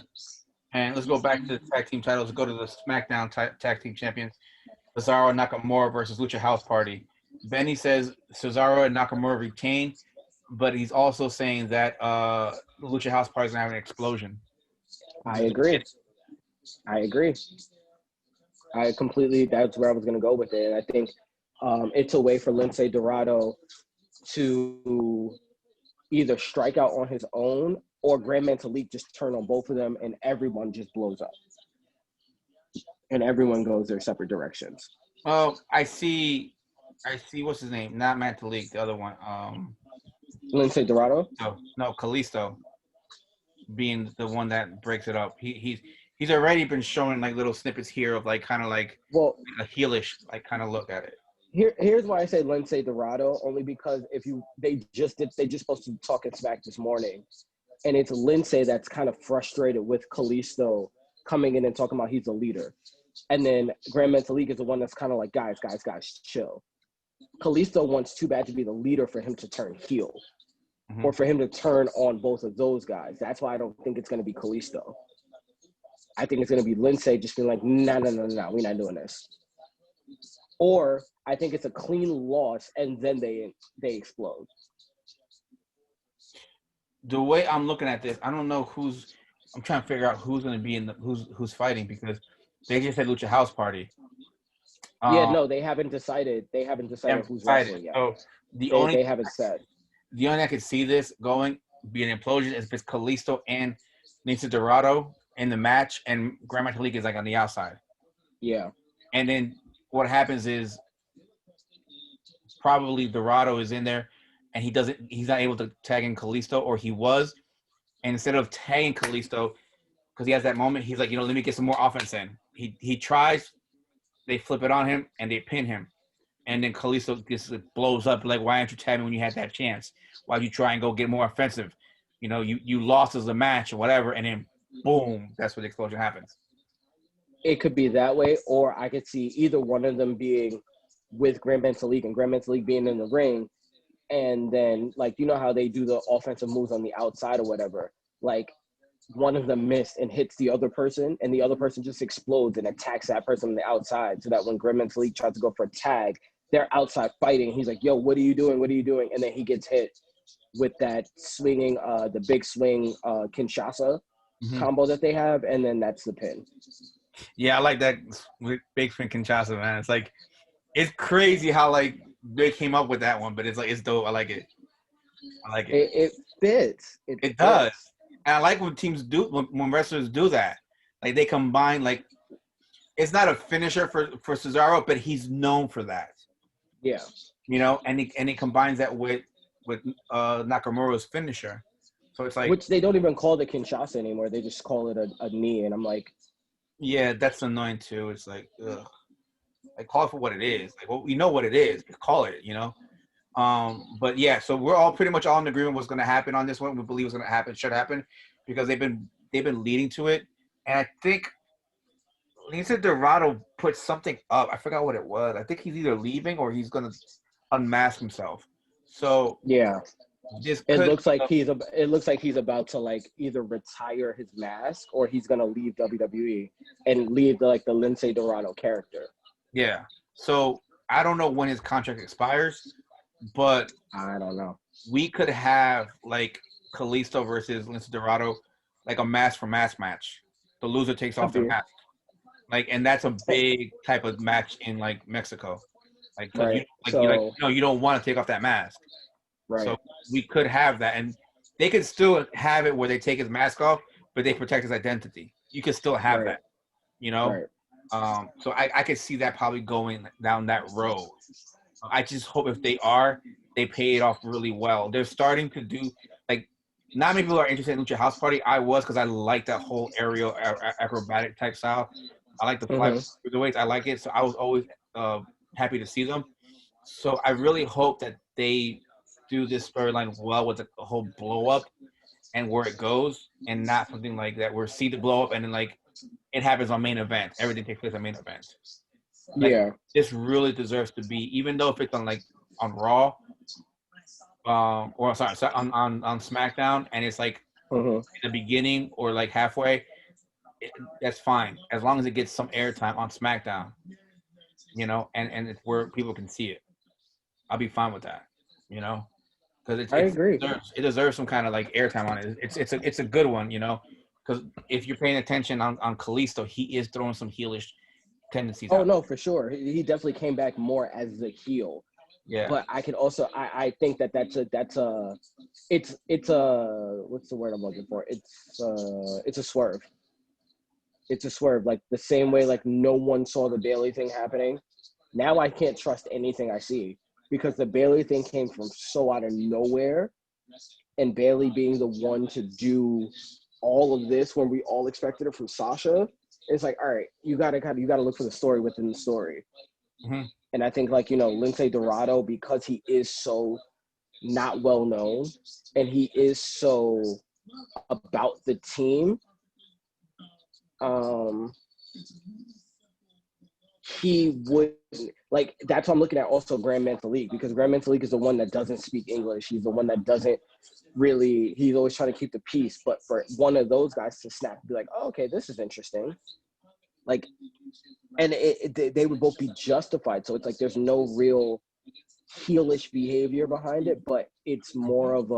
And let's go back to the tag team titles. Let's go to the SmackDown tag team champions. Cesaro and Nakamura versus Lucha House Party. Benny says Cesaro and Nakamura retain, but he's also saying that Lucha House Party is going to have an explosion. I agree. That's where I was going to go with it. And I think it's a way for Lince Dorado to either strike out on his own or Grand Metalik just turn on both of them and everyone just blows up. And everyone goes their separate directions. Oh, I see what's his name? Not Metalik, the other one. Lince Dorado? No, Kalisto being the one that breaks it up. He's already been showing like little snippets here of like kind of like a heelish like kind of look at it. Here's why I say Lince Dorado, only because they just supposed to talk in Smack this morning, and it's Lince that's kind of frustrated with Kalisto coming in and talking about he's a leader, and then Grand Metalik is the one that's kind of like guys, chill. Kalisto wants too bad to be the leader for him to turn heel, or for him to turn on both of those guys. That's why I don't think it's going to be Kalisto. I think it's going to be Lince just being like, no, we're not doing this. Or I think it's a clean loss, and then they explode. The way I'm looking at this, I don't know I'm trying to figure out who's going to be who's fighting because they just said Lucha House Party. No, they haven't decided. They haven't decided who's wrestling yet. So they haven't said. The only I could see this be an implosion is if it's Kalisto and Lince Dorado in the match, and Grand Metalik is like on the outside. Yeah. And then what happens is probably Dorado is in there and he's not able to tag in Kalisto, or he was. And instead of tagging Kalisto, because he has that moment, he's like, let me get some more offense in. He tries, they flip it on him and they pin him. And then Kalisto just blows up like, why aren't you tagging when you had that chance? Why'd you try and go get more offensive? You lost as a match or whatever, and then boom, that's where the explosion happens. It could be that way, or I could see either one of them being with Grand Metalik and Grand Metalik being in the ring, and then, like, how they do the offensive moves on the outside or whatever. Like, one of them missed and hits the other person, and the other person just explodes and attacks that person on the outside, so that when Grand Metalik tries to go for a tag, they're outside fighting. He's like, yo, what are you doing? And then he gets hit with that swinging, the big swing Kinshasa combo that they have, and then that's the pin. Yeah, I like that big swing Kinshasa, man. It's like, it's crazy how like they came up with that one, but it's like, it's dope. I like it. It fits. It does. And I like when teams do, when wrestlers do that. Like they combine, like, it's not a finisher for Cesaro, but he's known for that. Yeah. And he combines that with Nakamura's finisher. So it's like, which they don't even call the Kinshasa anymore. They just call it a knee. And I'm like, Yeah, that's annoying too. It's like, ugh. Like call it for what it is. Like, well, we know what it is. Just call it. But yeah, so we're all pretty much all in agreement what's going to happen on this one. We believe what's going to happen should happen because they've been leading to it, and I think Lisa Dorado put something up. I forgot what it was. I think he's either leaving or he's going to unmask himself. So Yeah. this It could, looks like he's about to like either retire his mask or he's gonna leave WWE and leave the Lindsay Dorado character. yeah. So I don't know when his contract expires, but I don't know. we could have like Kalisto versus Lindsay Dorado, like a mask for mask match. The loser takes off Could their be mask. Like, and that's a big type of match in like Mexico, like because right. you don't want to take off that mask. So Right, we could have that, and they could still have it where they take his mask off, but they protect his identity. You could still have right, that, you know. right. So I could see that probably going down that road. I just hope if they pay it off really well. They're starting to do like not many people are interested in Lucha House Party. I was because I like that whole aerial acrobatic type style. I like the fly Mm-hmm. through the weights. I like it, so I was always happy to see them. So I really hope that they do this storyline well with the whole blow up and where it goes, and not something like that where see the blow up and then like it happens on main event. Everything takes place on main event. Like Yeah. this really deserves to be, even though if it's on like on Raw, or sorry on SmackDown, and it's like Mm-hmm. in the beginning or like halfway, that's fine as long as it gets some airtime on SmackDown, and it's where people can see it. I'll be fine with that, because I agree. it deserves some kind of like airtime on it. It's a good one, because if you're paying attention on Kalisto, he is throwing some heelish tendencies Oh out. no, for sure. He definitely came back more as the heel. Yeah. But I can also I think that's a it's a what's the word I'm looking for? It's a swerve. It's a swerve. Like the same way like no one saw the Bailey thing happening. Now I can't trust anything I see because the Bailey thing came from so out of nowhere, and Bailey being the one to do all of this when we all expected it from Sasha. It's like, all right, you gotta look for the story within the story. Hmm. And I think like, Lindsay Dorado, because he is so not well known and he is so about the team, um, he would like that's what I'm looking at also Grand Metalik because Grand Metalik is the one that doesn't speak English. He's the one that doesn't really he's always trying to keep the peace. But for one of those guys to snap and be like, oh, okay, this is interesting. Like and they would both be justified. So it's like there's no real heelish behavior behind it, but it's more of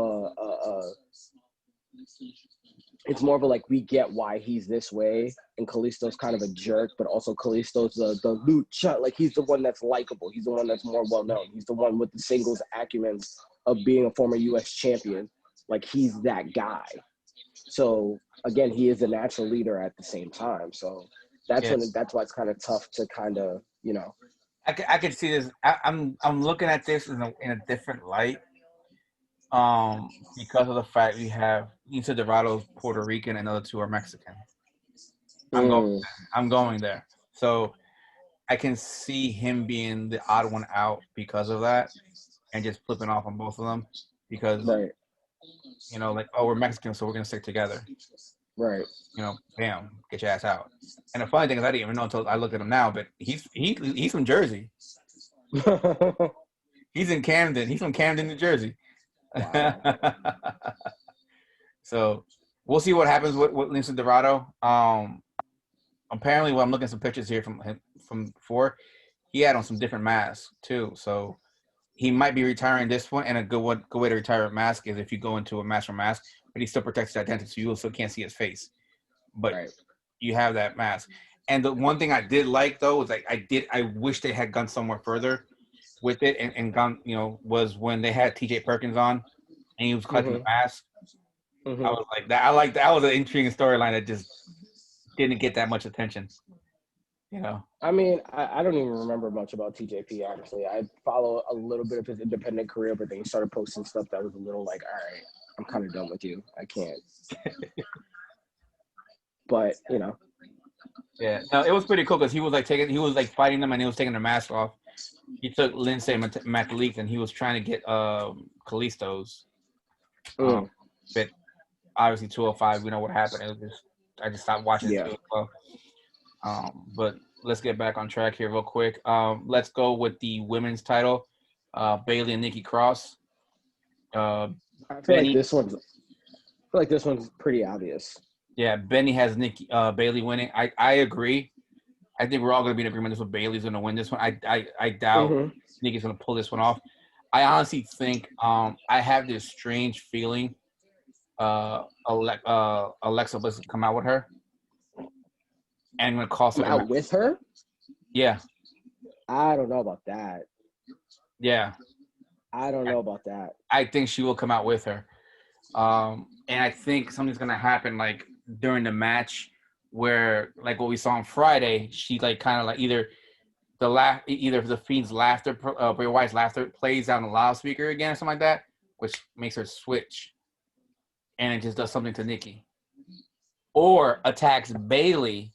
it's more of a like we get why he's this way, and Kalisto's kind of a jerk, but also Kalisto's the lucha, like he's the one that's likable. He's the one that's more well known. He's the one with the singles acumen of being a former U.S. champion. Like he's that guy. So again, he is a natural leader at the same time. So Yeah. that's why it's kind of tough to kind of I could see this. I'm looking at this in a different light. Because of the fact we have Lisa Dorado's Puerto Rican and the other two are Mexican. I'm going. mm, I'm going there. So I can see him being the odd one out because of that, and just flipping off on both of them because right, like, oh, we're Mexican, so we're gonna stick together. right. Bam, get your ass out. And the funny thing is, I didn't even know until I looked at him now, but he's from Jersey. He's in Camden. He's from Camden, New Jersey. Wow. So we'll see what happens with Lince Dorado. Apparently, I'm looking at some pictures here from before. He had on some different masks too, so he might be retiring this one. And a good way to retire a mask is if you go into a mask for mask, but he still protects his identity, so you also can't see his face. But Right. you have that mask. And the one thing I did like though is like I wish they had gone somewhere further with it and gone, was when they had TJ Perkins on and he was collecting the Mm-hmm. mask. I Mm-hmm. was like that. I like that was an intriguing storyline that just didn't get that much attention. I mean, I don't even remember much about TJP, honestly. I follow a little bit of his independent career, but then he started posting stuff that was a little like, all right, I'm kind of done with you. I can't. But, Yeah, no, it was pretty cool because he was like fighting them and he was taking their mask off. He took Lindsay Matalik and he was trying to get Kalisto's. Um, Mm, but obviously 205, we know what happened. It was just I just stopped watching it yeah. too as well. But let's get back on track here real quick. Let's go with the women's title. Bailey and Nikki Cross. Uh, I feel like Benny, this one's pretty obvious. yeah, Benny has Nikki Bailey winning. I agree. I think we're all going to be in agreement this one. Bailey's going to win this one. I doubt Mm-hmm. Nikki's going to pull this one off. I honestly think I have this strange feeling Alexa Bliss will come out with her and going to cost her I'm the match. out with her. Yeah, I don't know about that. yeah. I don't know about that. I think she will come out with her. And I think something's going to happen like during the match where like what we saw on Friday, she like kind of like either the Fiend's laughter, Bray Wyatt's laughter plays out on the loudspeaker again or something like that, which makes her switch, and it just does something to Nikki, or attacks Bailey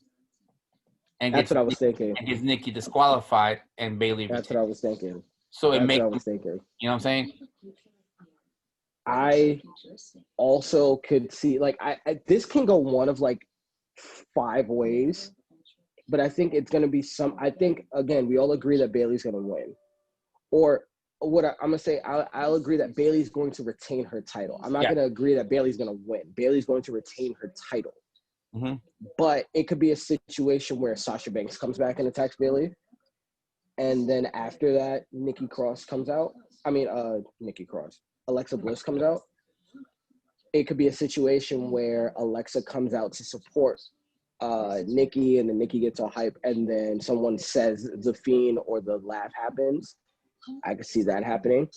and That's gets what I was thinking. Nikki disqualified and Bailey That's retains. what I was thinking. So it That's makes what I was thinking. you know what I'm saying? I also could see like this can go one of like 5 ways, but I think it's gonna be some. I think again we all agree that Bailey's gonna win, or what I'm gonna say. I'll agree that Bailey's going to retain her title. I'm not Yeah. gonna agree that Bailey's gonna win. Bailey's going to retain her title, Mm-hmm. but it could be a situation where Sasha Banks comes back and attacks Bailey, and then after that Nikki Cross comes out. Alexa Bliss comes out. It could be a situation where Alexa comes out to support Nikki, and then Nikki gets all hype, and then someone says the Fiend or the laugh happens. I could see that happening.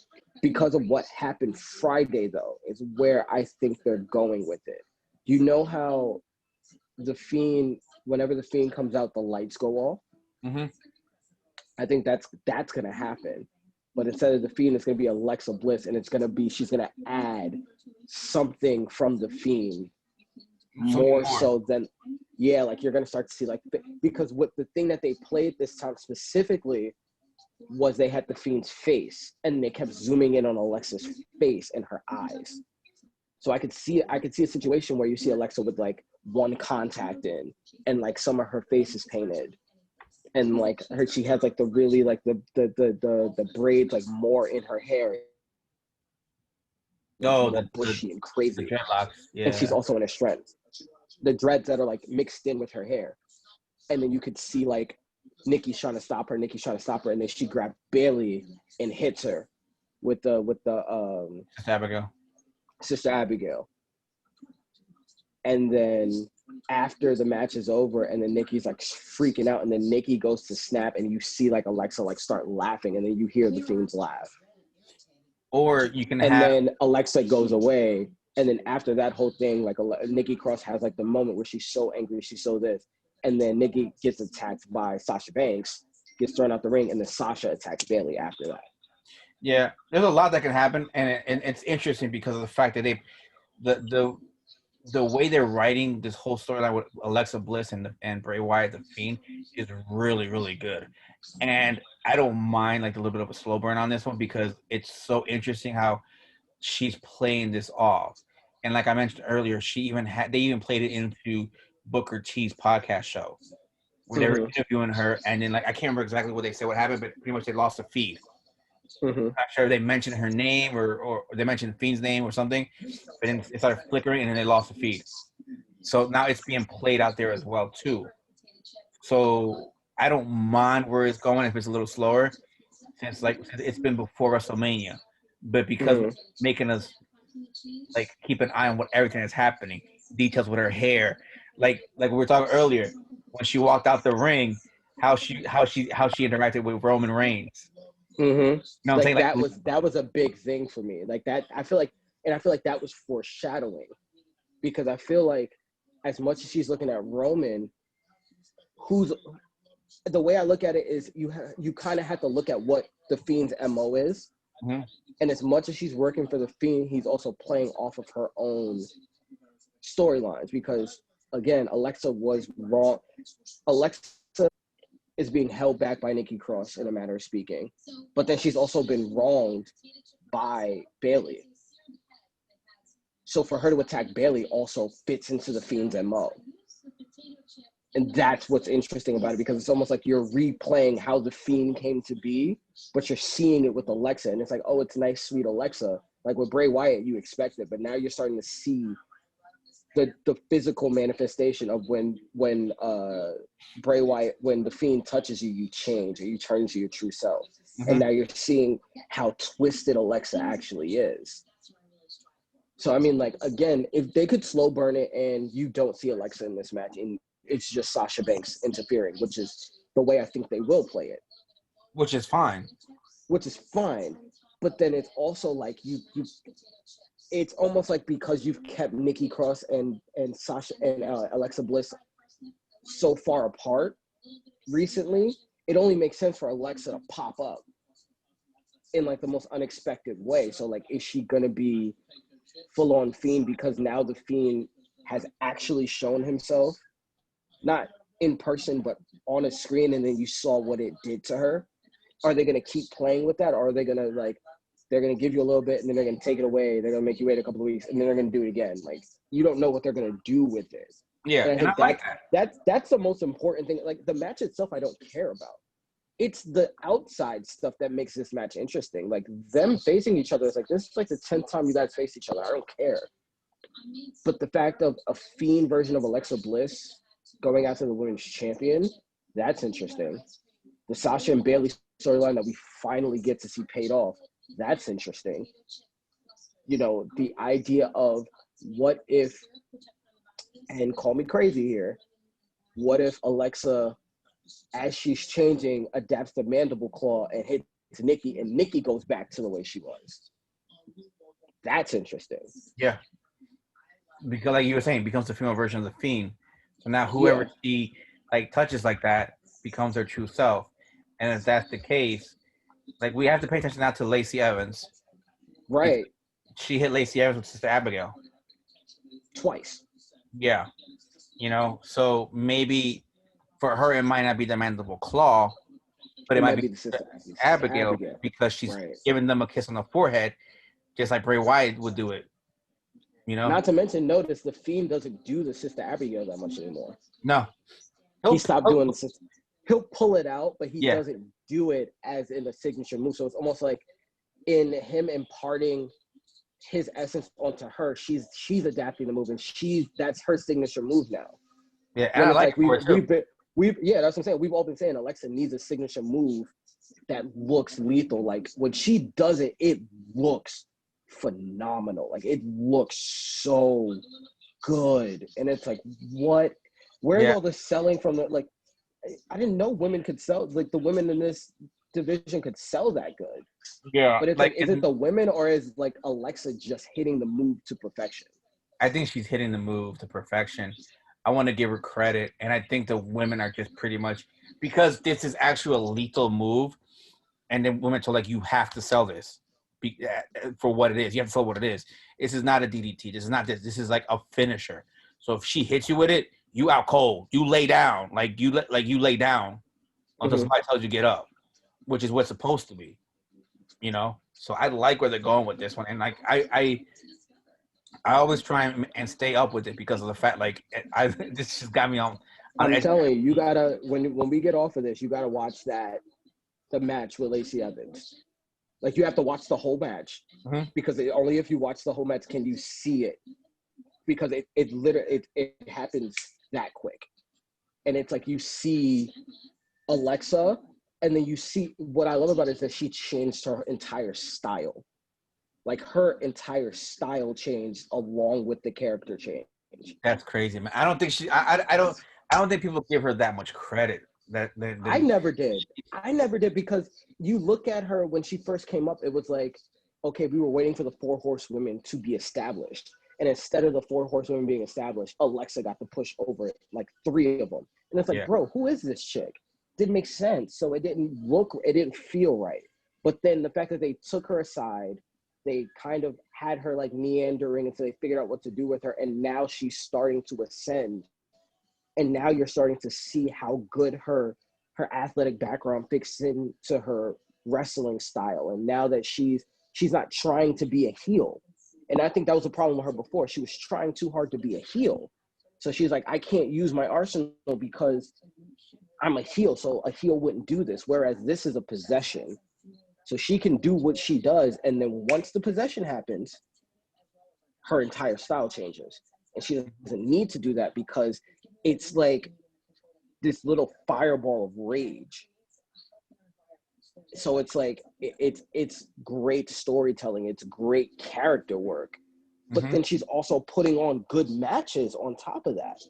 Because of what happened Friday, though, is where I think they're going with it. You know how the Fiend, whenever the Fiend comes out, the lights go off? Mm-hmm. I think that's going to happen. But instead of the Fiend, it's going to be Alexa Bliss, and she's going to add something from the Fiend more so than, yeah, like you're going to start to see, like, because what the thing that they played this time specifically was they had the Fiend's face, and they kept zooming in on Alexa's face and her eyes. So I could see a situation where you see Alexa with like one contact in, and like some of her face is painted. And like she has like the really like the braids like more in her hair. Oh, More bushy and crazy. the dreadlocks. Yeah. And she's also in her strength. The dreads that are like mixed in with her hair. And then you could see like Nikki's trying to stop her, and then she grabbed Bailey and hits her with the Sister Abigail. And then after the match is over, and then Nikki's like freaking out, and then Nikki goes to snap, and you see like Alexa like start laughing, and then you hear the Fiend's laugh. Or you can and then Alexa goes away, and then after that whole thing, like Nikki Cross has like the moment where she's so angry, she's so this, and then Nikki gets attacked by Sasha Banks, gets thrown out the ring, and then Sasha attacks Bailey after that. Yeah, there's a lot that can happen, and it's interesting because of the fact that the way they're writing this whole storyline with Alexa Bliss and Bray Wyatt, the Fiend, is really, really good. And I don't mind like a little bit of a slow burn on this one because it's so interesting how she's playing this off. And like I mentioned earlier, they even played it into Booker T's podcast show where they were interviewing her, and then like I can't remember exactly what they said what happened, but pretty much they lost the feed. Mm-hmm. Not sure if they mentioned her name or they mentioned Fiend's name or something, but then it started flickering and then they lost the feed. So now it's being played out there as well too. So I don't mind where it's going if it's a little slower, since it's been before WrestleMania, but because it's making us like keep an eye on everything that's happening, details with her hair, like we were talking earlier when she walked out the ring, how she interacted with Roman Reigns. Mm-hmm. No, like that was a big thing for me. Like that, I feel like that was foreshadowing, because I feel like as much as she's looking at Roman, the way I look at it is you kind of have to look at what the Fiend's MO is, and as much as she's working for the Fiend, he's also playing off of her own storylines, because again, Alexa was wrong. Alexa is being held back by Nikki Cross in a manner of speaking, but then she's also been wronged by Bayley. So for her to attack Bayley also fits into the Fiend's MO. And that's what's interesting about it, because it's almost like you're replaying how the Fiend came to be, but you're seeing it with Alexa. And it's like, oh, it's nice, sweet Alexa. Like with Bray Wyatt, you expect it, but now you're starting to see the physical manifestation of when Bray Wyatt, when the Fiend touches you, you change or you turn to your true self. And now you're seeing how twisted Alexa actually is. So, I mean, like, again, if they could slow burn it and you don't see Alexa in this match and it's just Sasha Banks interfering, which is the way I think they will play it. Which is fine. But then it's also like it's almost like because you've kept Nikki Cross and Sasha and Alexa Bliss so far apart recently, it only makes sense for Alexa to pop up in like the most unexpected way. So like, is she going to be full on Fiend because now the Fiend has actually shown himself, not in person, but on a screen, and then you saw what it did to her? Are they going to keep playing with that? Or are they going to like, they're going to give you a little bit and then they're going to take it away. They're going to make you wait a couple of weeks and then they're going to do it again. Like, you don't know what they're going to do with it. Yeah. And I think like that's the most important thing. Like the match itself, I don't care about. It's the outside stuff that makes this match interesting. Like them facing each other is like, this is like the 10th time you guys face each other. I don't care. But the fact of a Fiend version of Alexa Bliss going after the women's champion, that's interesting. The Sasha and Bayley storyline that we finally get to see paid off, that's interesting. You know, the idea of what if, and call me crazy here, what if Alexa, as she's changing, adapts the mandible claw and hits Nikki, and Nikki goes back to the way she was? That's interesting. Yeah. Because like you were saying, becomes the female version of the Fiend. So now whoever she like touches like that becomes her true self. And if that's the case, like we have to pay attention now to Lacey Evans. Right. She hit Lacey Evans with Sister Abigail. Twice. Yeah. You know, so maybe for her it might not be the mandible claw, but it might be the Sister Abigail because she's giving them a kiss on the forehead, just like Bray Wyatt would do it. You know? Not to mention, notice the Fiend doesn't do the Sister Abigail that much anymore. No. He stopped doing the Sister. He'll pull it out, but he doesn't do it as in a signature move. So it's almost like in him imparting his essence onto her, she's adapting the move, and that's her signature move now. Yeah, and I like that's what I'm saying. We've all been saying Alexa needs a signature move that looks lethal. Like when she does it, it looks phenomenal. Like it looks so good, and it's like, what? Where's all the selling from? Like, I didn't know women could sell. Like the women in this division could sell that good. Yeah, but it's like is it the women or is like Alexa just hitting the move to perfection? I think she's hitting the move to perfection. I want to give her credit, and I think the women are just pretty much, because this is actually a lethal move, and then women told like, you have to sell this for what it is. You have to sell what it is. This is not a DDT. This is not this. This is like a finisher. So if she hits you with it, you out cold. You lay down. Like you lay down until somebody tells you get up, which is what's supposed to be. You know? So I like where they're going with this one. And like I always try and stay up with it because of the fact, like, this just got me on. I'm telling you, you gotta, when we get off of this, you gotta watch the match with Lacey Evans. Like, you have to watch the whole match because only if you watch the whole match can you see it, because it literally it happens that quick, and it's like you see Alexa, and then you see, what I love about it is that she changed her entire style. Like her entire style changed along with the character change. That's crazy, man. I don't think I don't think people give her that much credit. I never did, because you look at her when she first came up, it was like, okay, we were waiting for the 4 horsewomen to be established. And instead of the 4 horsewomen being established, Alexa got to push over like 3 of them. And it's like, bro, who is this chick? Didn't make sense. So it didn't feel right. But then the fact that they took her aside, they kind of had her like meandering until they figured out what to do with her. And now she's starting to ascend and now you're starting to see how good her athletic background fits into her wrestling style. And now that she's not trying to be a heel, and I think that was a problem with her before. She was trying too hard to be a heel, so she's like, I can't use my arsenal because I'm a heel, so a heel wouldn't do this. Whereas this is a possession, so she can do what she does, and then once the possession happens, her entire style changes. And she doesn't need to do that because it's like this little fireball of rage. So it's like it's great storytelling, it's great character work, but then she's also putting on good matches on top of that.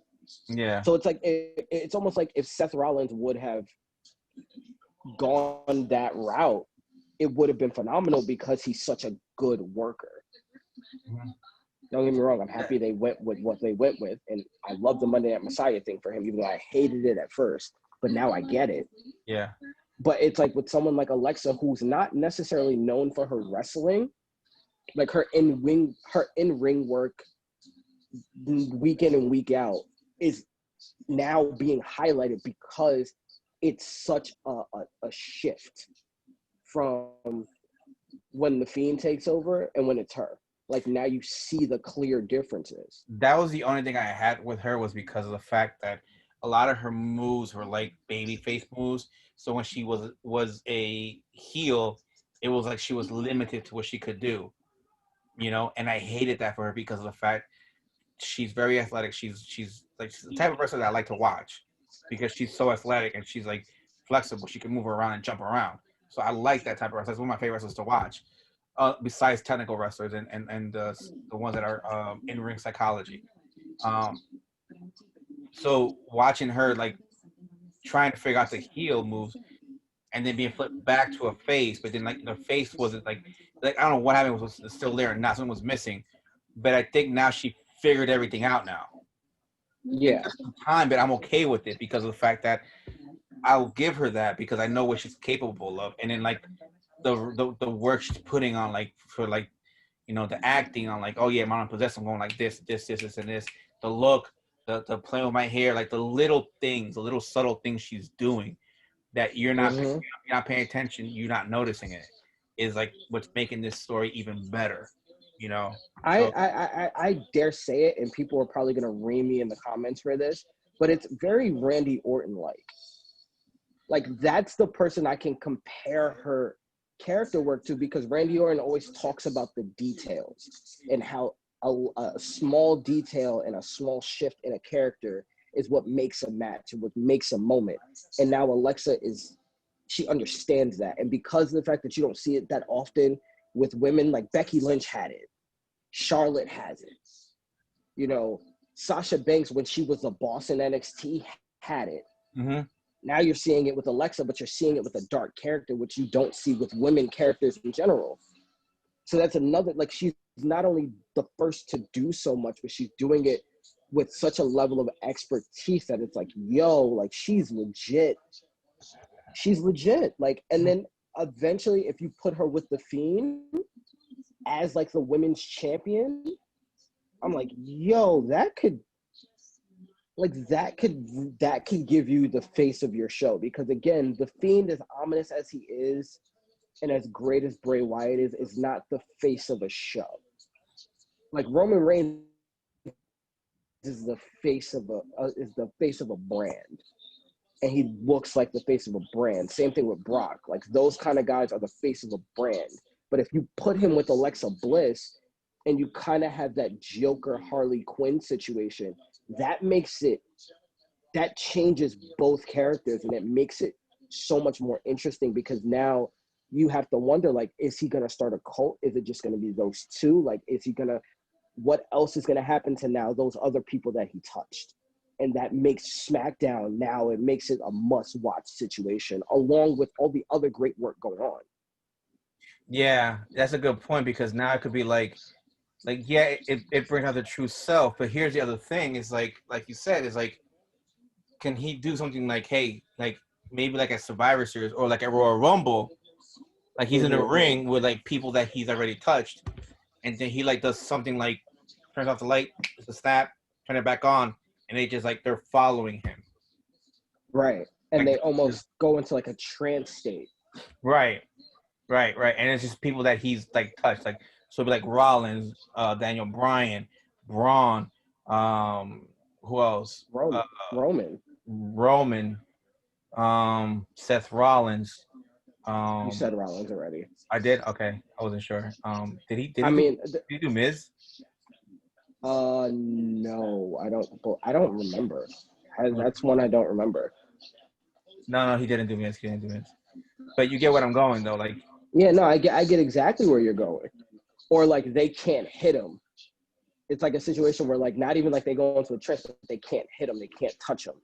Yeah. So it's like it's almost like if Seth Rollins would have gone that route, it would have been phenomenal because he's such a good worker. Don't get me wrong, I'm happy they went with what they went with, and I love the Monday Night Messiah thing for him, even though I hated it at first, but now I get it. Yeah. But it's like with someone like Alexa, who's not necessarily known for her wrestling, like her in-ring work week in and week out is now being highlighted because it's such a shift from when the Fiend takes over and when it's her. Like now you see the clear differences. That was the only thing I had with her, was because of the fact that a lot of her moves were like babyface moves. So when she was a heel, it was like she was limited to what she could do, and I hated that for her because of the fact she's very athletic. She's like the type of person that I like to watch because she's so athletic and she's like flexible. She can move around and jump around. So I like that type of wrestler. That's one of my favorite wrestlers to watch. Besides technical wrestlers and the ones that are in-ring psychology. So watching her like trying to figure out the heel moves and then being flipped back to a face, but then like the face wasn't like I don't know what happened, was still there and not something was missing. But I think now she figured everything out now. Yeah. It took some time, but I'm okay with it because of the fact that I'll give her that because I know what she's capable of. And then like the work she's putting on like for like the acting on like, oh yeah, I'm possessed, I'm going like this, and this, the look, the playing with my hair, like the little things, the little subtle things she's doing that you're not paying attention, you're not noticing it, is like what's making this story even better. So, I dare say it, and people are probably gonna ream me in the comments for this, but it's very Randy Orton like. Like that's the person I can compare her character work to, because Randy Orton always talks about the details and how a small detail and a small shift in a character is what makes a match and what makes a moment. And now Alexa she understands that. And because of the fact that you don't see it that often with women, like Becky Lynch had it, Charlotte has it, Sasha Banks, when she was the boss in NXT, had it. Now you're seeing it with Alexa, but you're seeing it with a dark character, which you don't see with women characters in general. So that's another, like, she's not only the first to do so much, but she's doing it with such a level of expertise that it's like, yo, like, she's legit. She's legit. Like, and then eventually, if you put her with The Fiend as, like, the women's champion, I'm like, yo, that could give you the face of your show. Because again, The Fiend, as ominous as he is and as great as Bray Wyatt is not the face of a show. Like Roman Reigns is the face of a brand, and he looks like the face of a brand. Same thing with Brock. Like those kind of guys are the face of a brand. But if you put him with Alexa Bliss and you kind of have that Joker Harley Quinn situation, that changes both characters, and it makes it so much more interesting, because now you have to wonder, like, is he going to start a cult? Is it just going to be those two? Like, what else is going to happen to now those other people that he touched? And that makes SmackDown now, it makes it a must-watch situation, along with all the other great work going on. Yeah, that's a good point, because now it could be like yeah, it brings out the true self. But here's the other thing, is like you said, is like, can he do something like, hey, like maybe like a Survivor Series or like a Royal Rumble, like he's in the ring with like people that he's already touched, and then he like does something like turns off the light, it's a snap, turn it back on, and they just like they're following him. Right. And Like, they almost go into like a trance state. right, and it's just people that he's like touched, like so it'd be like Rollins, Daniel Bryan, Braun, who else? Roman. Roman, Seth Rollins. You said Rollins already. I did. Okay, I wasn't sure. Did he? Did I he? mean, Did he do Miz? no, I don't remember. That's one I don't remember. No, he didn't do Miz. He didn't do Miz. But you get what I'm going though. Like, Yeah, no, I get exactly where you're going. Or like they can't hit him. It's like a situation where like not even like they go into a trance, but they can't hit him. They can't touch him.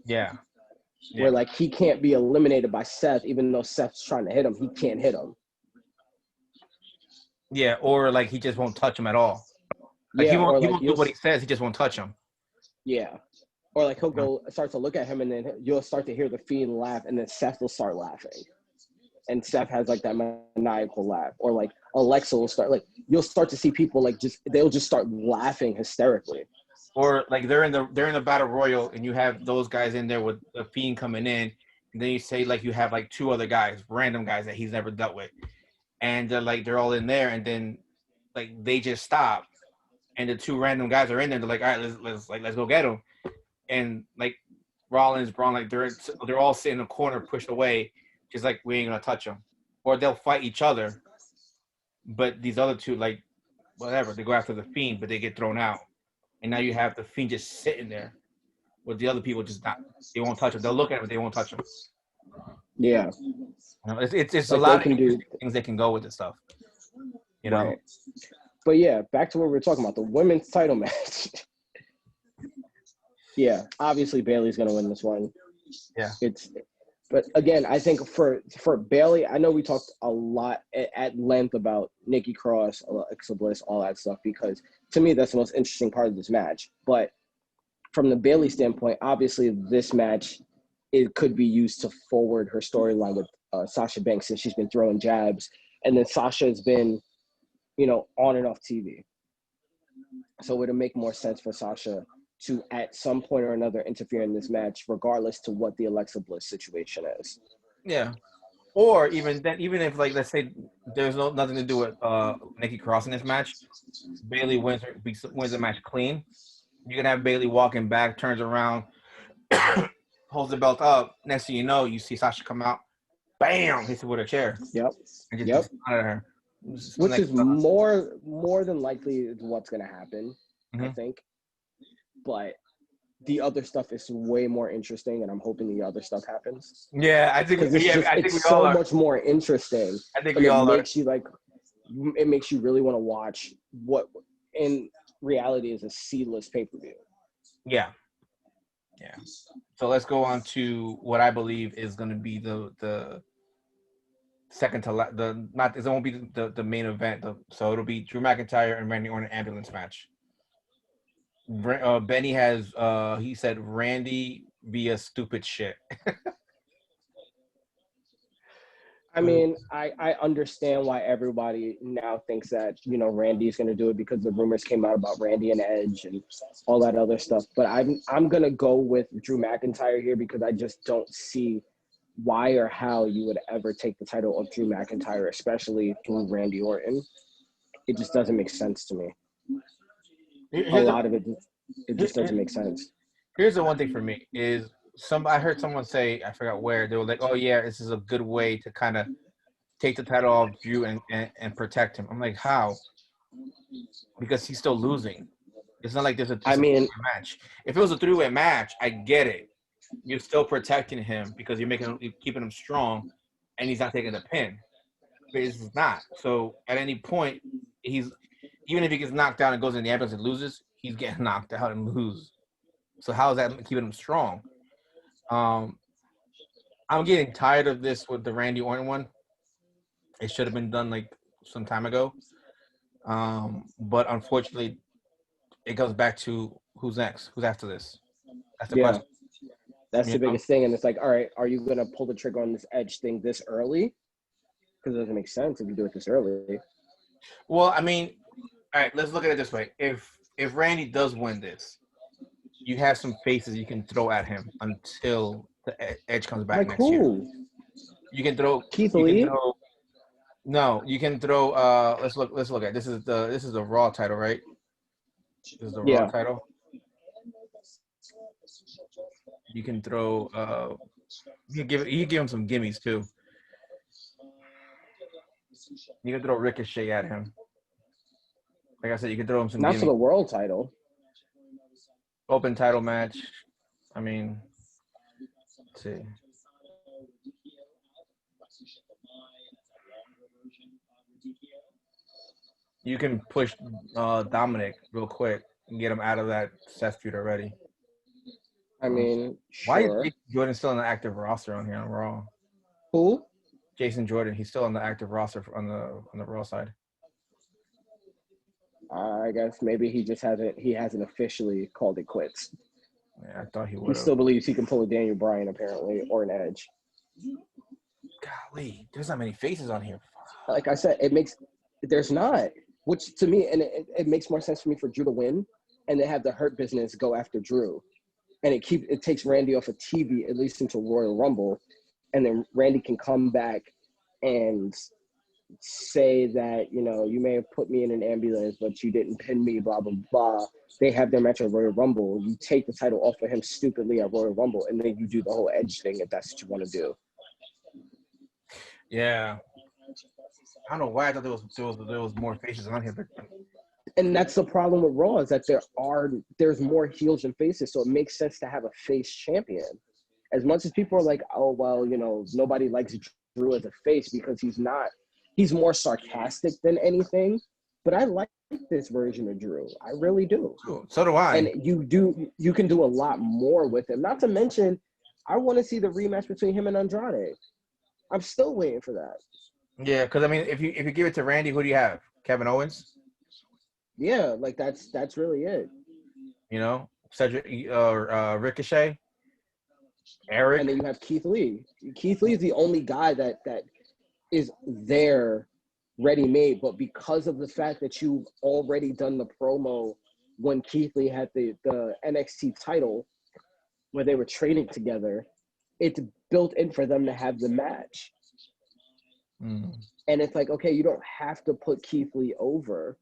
yeah. Where like he can't be eliminated by Seth, even though Seth's trying to hit him, he can't hit him. Yeah, or like he just won't touch him at all. Like Yeah, he won't. or He like won't do what he says. He just won't touch him. Yeah. Or like he'll go start to look at him, and then you'll start to hear the Fiend laugh, and then Seth will start laughing. And Seth has like that maniacal laugh. Or like Alexa will start, like you'll start to see people like they'll just start laughing hysterically. Or like they're in the battle royal, and you have those guys in there with the Fiend coming in, and then you say like you have like two other guys, random guys that he's never dealt with, and they're all in there, and then like they just stop, and the two random guys are in there. They're like, all right, let's go get them, and like Rollins, Braun, like they're all sitting in a corner, pushed away, just like we ain't gonna touch them, or they'll fight each other, but these other two like whatever they go after the Fiend, but they get thrown out. And now you have the Fiend just sitting there with the other people just not, they won't touch him. They'll look at him, but they won't touch him. Yeah. You know, it's Like a lot they of can do things they can go with this stuff. You know? right. But yeah, back to what we were talking about, the women's title match. Yeah, obviously Bayley's gonna win this one. Yeah. But again, I think for Bayley, I know we talked a lot at length about Nikki Cross, Alexa Bliss, all that stuff, because to me that's the most interesting part of this match. But from the Bayley standpoint, obviously this match it could be used to forward her storyline with Sasha Banks, since she's been throwing jabs, and then Sasha has been, on and off TV. So it would make more sense for Sasha to, at some point or another, interfere in this match, regardless to what the Alexa Bliss situation is. Yeah. Or even then, even if like let's say there's nothing to do with Nikki Cross in this match, Bayley wins the match clean. You can have Bayley walking back, turns around, holds the belt up. Next thing you know, you see Sasha come out, bam, hits her with a chair. Yep. And just out of her. Which is more than likely is what's going to happen, I think. But the other stuff is way more interesting, and I'm hoping the other stuff happens. Yeah, I think it's so much more interesting. I think we all makes you it makes you really want to watch what in reality is a seedless pay-per-view. Yeah. Yeah. So let's go on to what I believe is going to be the second to it won't be the main event. So it'll be Drew McIntyre and Randy Orton ambulance match. Benny has he said Randy via stupid shit. I mean, I understand why everybody now thinks that, Randy's going to do it, because the rumors came out about Randy and Edge and all that other stuff. But I'm going to go with Drew McIntyre here, because I just don't see why or how you would ever take the title of Drew McIntyre, especially through Randy Orton. It just doesn't make sense to me. A lot of it just doesn't make sense. Here's the one thing for me is I heard someone say, I forgot where, they were like, oh yeah, this is a good way to kind of take the title off Drew and protect him. I'm like, how? Because he's still losing. It's not like there's a match. If it was a 3-way match, I get it. You're still protecting him because you're keeping him strong, and he's not taking the pin. But it's not. So at any point, even if he gets knocked down and goes in the ambulance and loses, he's getting knocked out and lose. So how is that keeping him strong? I'm getting tired of this with the Randy Orton one. It should have been done like some time ago. But unfortunately, it goes back to who's next? Who's after this? That's the question. That's the biggest thing. And it's like, all right, are you going to pull the trigger on this Edge thing this early? Because it doesn't make sense if you do it this early. Well, I mean, all right, let's look at it this way. If if Randy does win this, you have some faces you can throw at him until the Edge comes back Like next year. who? You can throw. Keith You can Lee? throw. No, you can throw. Let's look. Let's look at this. Is the Raw title, right? This is the Raw Yeah. title. You can throw. You can give him some gimmies too. You can throw Ricochet at him. Like I said, you can throw him some Not for gimmies. the world title. Open title match. I mean, let's see. You can push Dominic real quick and get him out of that Seth feud already. I mean, Why is sure. Jason Jordan still on the active roster on here on Raw? Who? Jason Jordan, he's still on the active roster on the Raw side. I guess maybe he hasn't officially called it quits. Yeah, I thought he He would have. still believes he can pull a Daniel Bryan apparently, or an Edge. Golly, there's not many faces on here. Like I said, there's not, which to me, and it makes more sense for me for Drew to win, and they have the Hurt Business go after Drew, and it takes Randy off of TV at least until Royal Rumble, and then Randy can come back and say that, you may have put me in an ambulance, but you didn't pin me, blah, blah, blah. They have their match at Royal Rumble. You take the title off of him stupidly at Royal Rumble, and then you do the whole Edge thing if that's what you want to do. Yeah. I don't know why I thought there was more faces on here, but And that's the problem with Raw is that there's more heels than faces, so it makes sense to have a face champion. As much as people are like, oh well, nobody likes Drew as a face because he's more sarcastic than anything. But I like this version of Drew. I really do. so do I. And you can do a lot more with him. Not to mention, I want to see the rematch between him and Andrade. I'm still waiting for that. Yeah, because I mean, if you give it to Randy, who do you have? Kevin Owens. Yeah, like that's really it. Cedric, Ricochet, Eric, and then you have Keith Lee. Keith Lee is the only guy that is there, ready made. But because of the fact that you've already done the promo when Keith Lee had the NXT title, where they were training together, it's built in for them to have the match. And it's like, okay, you don't have to put Keith Lee over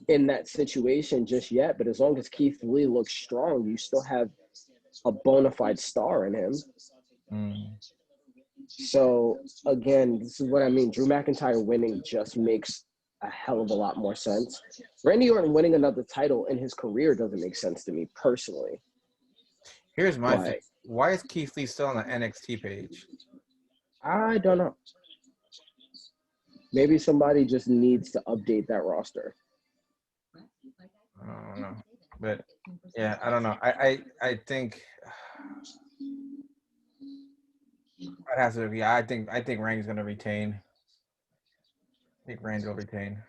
in that situation just yet, but as long as Keith Lee looks strong, you still have a bona fide star in him. So again, this is what I mean. Drew McIntyre winning just makes a hell of a lot more sense. Randy Orton winning another title in his career doesn't make sense to me personally. Here's my thing. Why is Keith Lee still on the NXT page? I don't know. Maybe somebody just needs to update that roster. I don't know. But yeah, I don't know. I think it has to be. I think Randy's gonna retain. I think Randy will retain.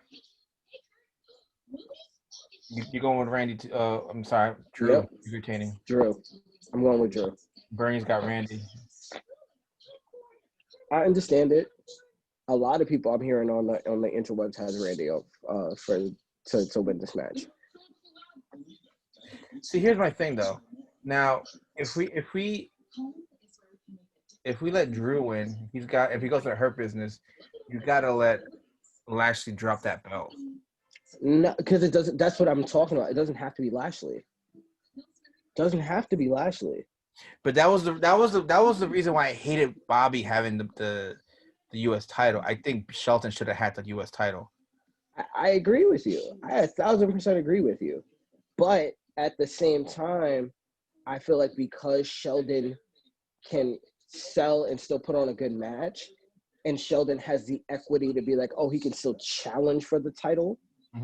You going with Randy? I'm sorry, Drew. Yep. He's retaining. Drew. I'm going with Drew. Bernie's got Randy. I understand it. A lot of people I'm hearing on the interwebs has Randy up to win this match. See, here's my thing though. Now, if we let Drew win, if he goes to the Hurt Business, you gotta let Lashley drop that belt. No, because it doesn't. That's what I'm talking about. It doesn't have to be Lashley. Doesn't have to be Lashley. But that was the reason why I hated Bobby having the U.S. title. I think Shelton should have had the U.S. title. I agree with you. I 1,000% agree with you. But at the same time, I feel like because Sheldon can sell and still put on a good match, and Sheldon has the equity to be like, oh, he can still challenge for the title,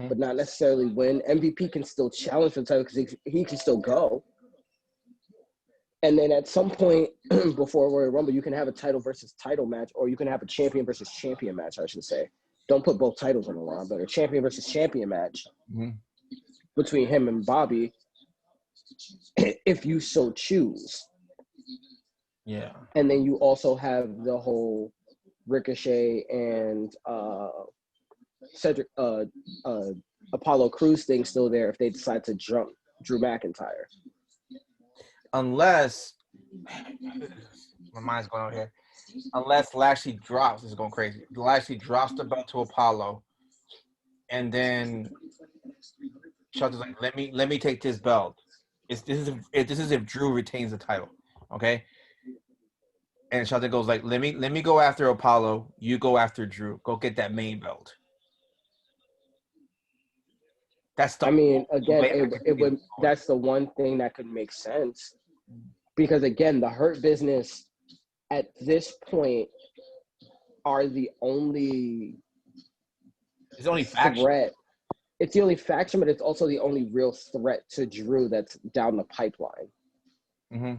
but not necessarily win. MVP can still challenge for the title because he can still go. And then at some point before Royal Rumble, you can have a title versus title match, or you can have a champion versus champion match, I should say. Don't put both titles on the line, but a champion versus champion match between him and Bobby, if you so choose. Yeah. And then you also have the whole Ricochet and Cedric Apollo Crews thing still there if they decide to jump Drew McIntyre. Unless my mind's going on here. Unless Lashley drops, this is going crazy. Lashley drops the belt to Apollo, and then Shelton's like, let me take this belt. This is if Drew retains the title, okay? And Shelton goes like, let me go after Apollo. You go after Drew. Go get that main belt. That's the. I mean, again, it would. That's the one thing that could make sense, because again, the Hurt Business at this point are the only. It's only faction. Threat. It's the only faction, but it's also the only real threat to Drew that's down the pipeline. Mm-hmm.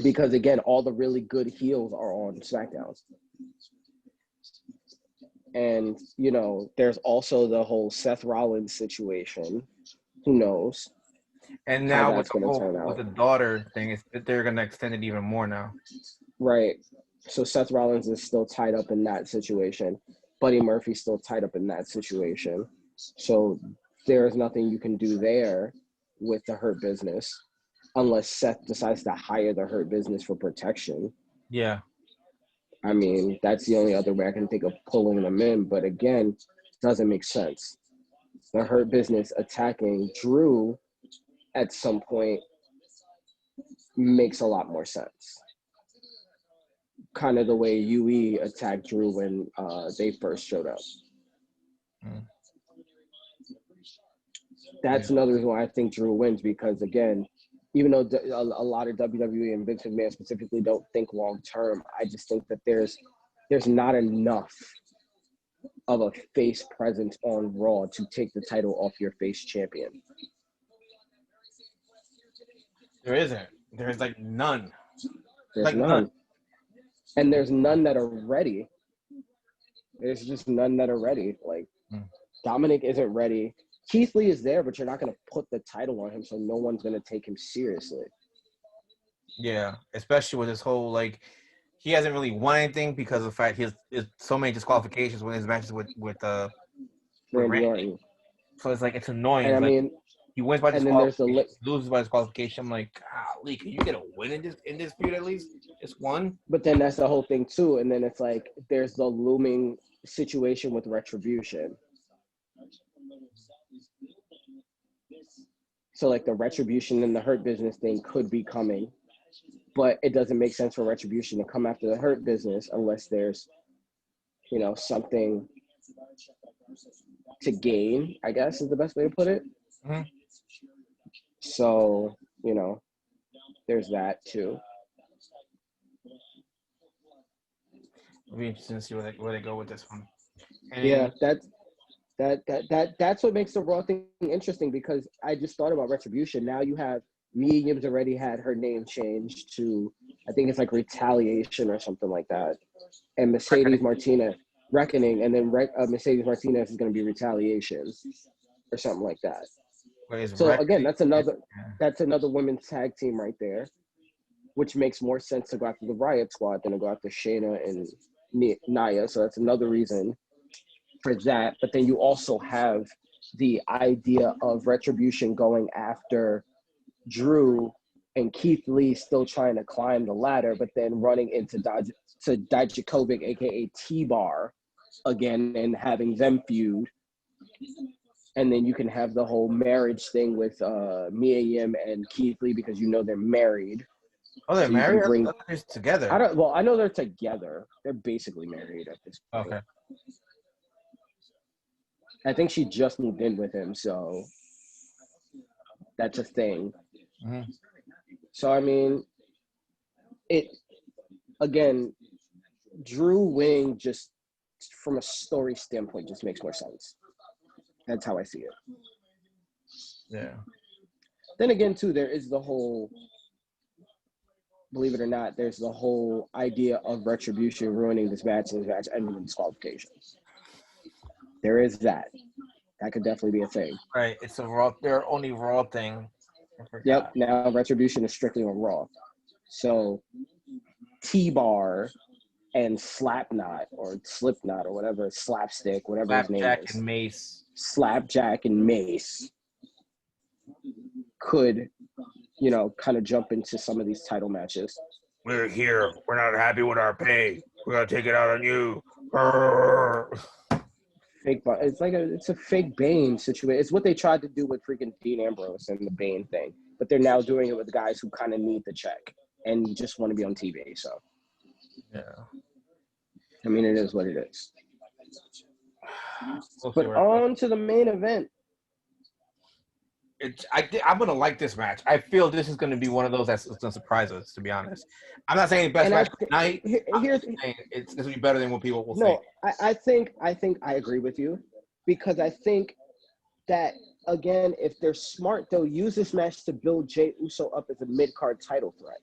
Because again, all the really good heels are on SmackDown. And, you know, there's also the whole Seth Rollins situation. Who knows? And now with the daughter thing, they're going to extend it even more now. Right. So Seth Rollins is still tied up in that situation. Buddy Murphy's still tied up in that situation. So there is nothing you can do there with the Hurt Business unless Seth decides to hire the Hurt Business for protection. Yeah. I mean, that's the only other way I can think of pulling them in. But again, doesn't make sense. The Hurt Business attacking Drew at some point makes a lot more sense. Kind of the way UE attacked Drew when they first showed up. That's another reason why I think Drew wins, because again, even though a lot of WWE and Vince McMahon specifically don't think long term, I just think that there's not enough of a face presence on Raw to take the title off your face champion. There isn't. There's like none. There's like none. And there's none that are ready. There's just none that are ready. Like Dominic isn't ready. Keith Lee is there, but you're not going to put the title on him, so no one's going to take him seriously. Yeah, especially with this whole, like, he hasn't really won anything because of the fact he has so many disqualifications when his matches with Randy Orton. So it's like, it's annoying. And it's I mean, he wins by disqualification, loses by disqualification. I'm like, golly, can you get a win in this feud at least? Just one? But then that's the whole thing too. And then it's like there's the looming situation with Retribution. So like the Retribution and the Hurt Business thing could be coming, but it doesn't make sense for Retribution to come after the Hurt Business unless there's, you know, something to gain, I guess is the best way to put it. Mm-hmm. So, you know, there's that too. It'll be interesting to see where they go with this one. And yeah, that's what makes the Raw thing interesting, because I just thought about Retribution. Now you have Mia Yim's already had her name changed to, I think it's like Retaliation or something like that, and Mercedes Martinez Reckoning, and then Mercedes Martinez is going to be Retaliation or something like that. So again, that's another women's tag team right there, which makes more sense to go after the Riot Squad than to go after Shayna and Nia. So that's another reason for that. But then you also have the idea of Retribution going after Drew and Keith Lee still trying to climb the ladder, but then running into Dijakovic, aka T-Bar, again, and having them feud. And then you can have the whole marriage thing with Mia Yim and Keith Lee, because you know they're married. Oh, they're married? They're together. I know they're together. They're basically married at this point. Okay. I think she just moved in with him, so that's a thing. Mm-hmm. So, I mean, again, Drew winning just from a story standpoint just makes more sense. That's how I see it. Yeah. Then again, too, there is the whole, believe it or not, there's the whole idea of Retribution ruining this match and ending in disqualification. There is that. That could definitely be a thing. Right. It's their only Raw thing. Yep. Now Retribution is strictly on Raw. So T-Bar and Slapknot or Slipknot or whatever, Slapstick, whatever his name Slapjack is, and Mace. Slapjack and Mace could, you know, kind of jump into some of these title matches. We're here. We're not happy with our pay. We're gonna take it out on you. Fake, it's a fake Bane situation. It's what they tried to do with freaking Dean Ambrose and the Bane thing, but they're now doing it with guys who kind of need the check and just want to be on TV. So, Yeah. I mean, it is what it is. We'll But on to the main event. I'm gonna like this match. I feel this is gonna be one of those that's gonna surprise us. To be honest, I'm not saying best match tonight. Here's it's gonna be better than what people will say. No, I think I agree with you, because I think that, again, if they're smart, they'll use this match to build Jey Uso up as a mid-card title threat.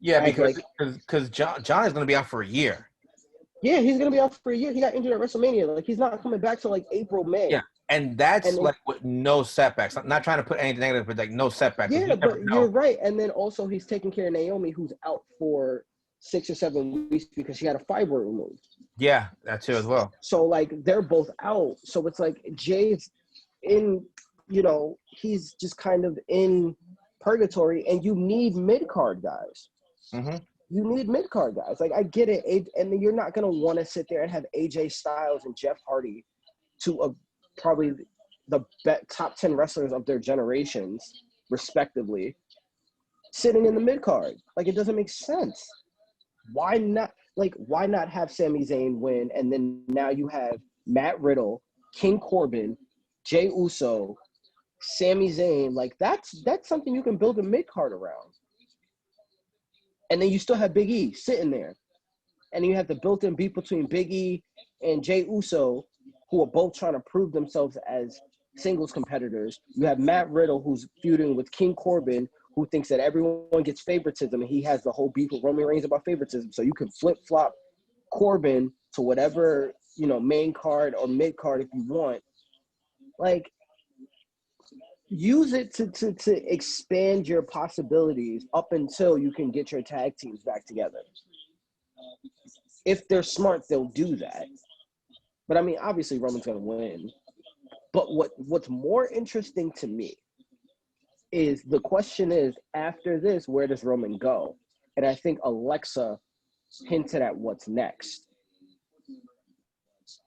Yeah, because John is gonna be out for a year. Yeah, he's gonna be out for a year. He got injured at WrestleMania. Like, he's not coming back till like April, May. Yeah, and that's like with no setbacks. I'm not trying to put anything negative, but like no setbacks. Yeah, but you're right. And then also he's taking care of Naomi, who's out for 6 or 7 weeks because she had a fibroid removed. Yeah, that too as well. So like they're both out. So it's like Jay's in, you know, he's just kind of in purgatory, and you need mid-card guys. Mm-hmm. You need mid-card guys. Like, I get it. And then you're not going to want to sit there and have AJ Styles and Jeff Hardy, two of probably the top 10 wrestlers of their generations, respectively, sitting in the mid-card. Like, it doesn't make sense. Why not? Like, why not have Sami Zayn win, and then now you have Matt Riddle, King Corbin, Jey Uso, Sami Zayn? Like, that's something you can build a mid-card around. And then you still have Big E sitting there. And you have the built-in beef between Big E and Jey Uso, who are both trying to prove themselves as singles competitors. You have Matt Riddle, who's feuding with King Corbin, who thinks that everyone gets favoritism, and he has the whole beef with Roman Reigns about favoritism. So you can flip-flop Corbin to whatever, you know, main card or mid-card if you want. Like, use it to expand your possibilities up until you can get your tag teams back together. If they're smart, they'll do that. But I mean, obviously Roman's going to win. But what's more interesting to me is the question is, after this, where does Roman go? And I think Alexa hinted at what's next.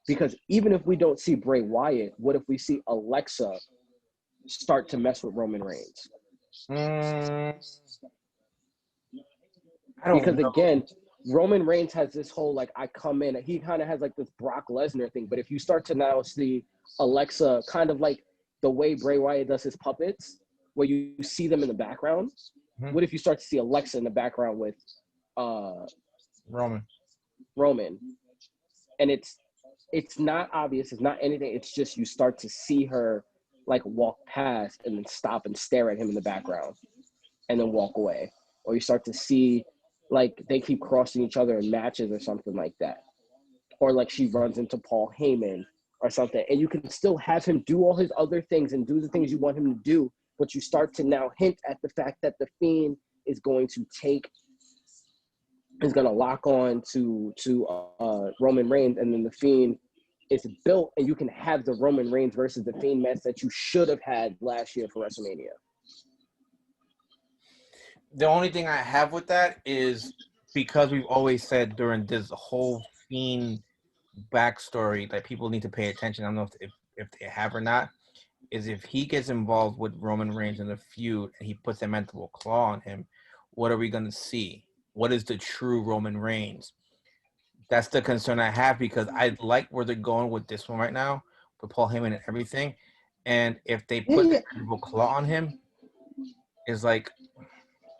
Because even if we don't see Bray Wyatt, what if we see Alexa start to mess with Roman Reigns? Because again, Roman Reigns has this whole, like, I come in, he kind of has like this Brock Lesnar thing. But if you start to now see Alexa kind of like the way Bray Wyatt does his puppets, where you see them in the background, what if you start to see Alexa in the background with Roman? And it's not obvious, it's not anything, it's just you start to see her like walk past and then stop and stare at him in the background and then walk away. Or you start to see like they keep crossing each other in matches or something like that. Or like she runs into Paul Heyman or something, and you can still have him do all his other things and do the things you want him to do, but you start to now hint at the fact that the Fiend is going to lock on to Roman Reigns, and then the Fiend is built, and you can have the Roman Reigns versus the Fiend match that you should have had last year for WrestleMania. The only thing I have with that is, because we've always said during this whole Fiend backstory that people need to pay attention, I don't know if they have or not, is if he gets involved with Roman Reigns in the feud and he puts a mental claw on him, what are we going to see? What is the true Roman Reigns? That's the concern I have, because I like where they're going with this one right now, with Paul Heyman and everything. And if they put the mental claw on him, it's like...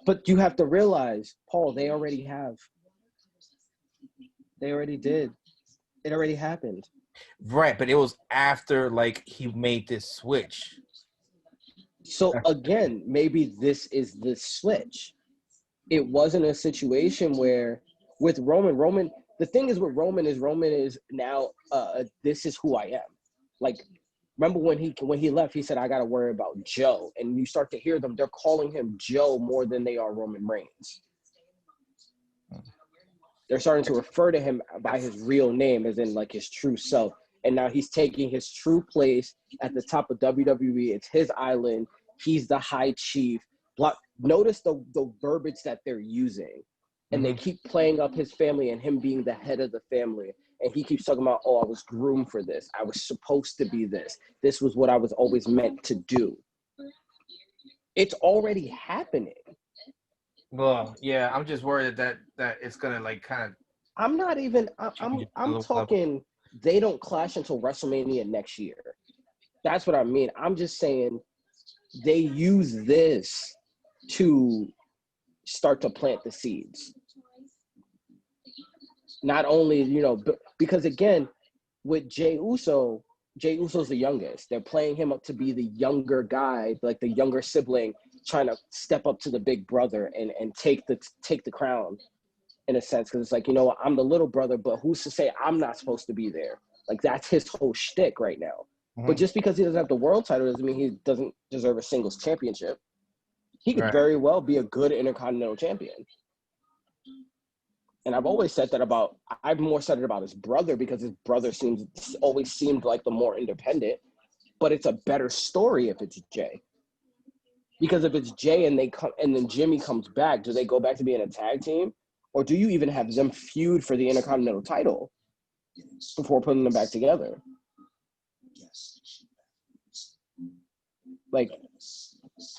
But you have to realize, Paul, they already have. They already did. It already happened. Right, but it was after, like, he made this switch. So, again, maybe this is the switch. It wasn't a situation where, with Roman, the thing is with Roman is now, this is who I am. Like, remember when he left, he said, I got to worry about Joe. And you start to hear them, they're calling him Joe more than they are Roman Reigns. they're starting to refer to him by his real name, as in like his true self. And now he's taking his true place at the top of WWE. It's his island. He's the high chief. Notice the verbiage that they're using. And they keep playing up his family and him being the head of the family. And he keeps talking about, oh, I was groomed for this. I was supposed to be this. This was what I was always meant to do. It's already happening. Well, yeah, I'm just worried that it's gonna like kind of. I'm not even. I'm talking. They don't clash until WrestleMania next year. That's what I mean. I'm just saying they use this to start to plant the seeds. Not only, because again, with Jey Uso's the youngest. They're playing him up to be the younger guy, like the younger sibling, trying to step up to the big brother and take the crown, in a sense, because it's like, I'm the little brother, but who's to say I'm not supposed to be there? Like, that's his whole shtick right now. But just because he doesn't have the world title doesn't mean he doesn't deserve a singles championship. He could very well be a good Intercontinental champion. And I've always said that I've more said it about his brother, because his brother always seemed like the more independent, but it's a better story if it's Jey. Because if it's Jey and then Jimmy comes back, do they go back to being a tag team? Or do you even have them feud for the Intercontinental title before putting them back together? Like,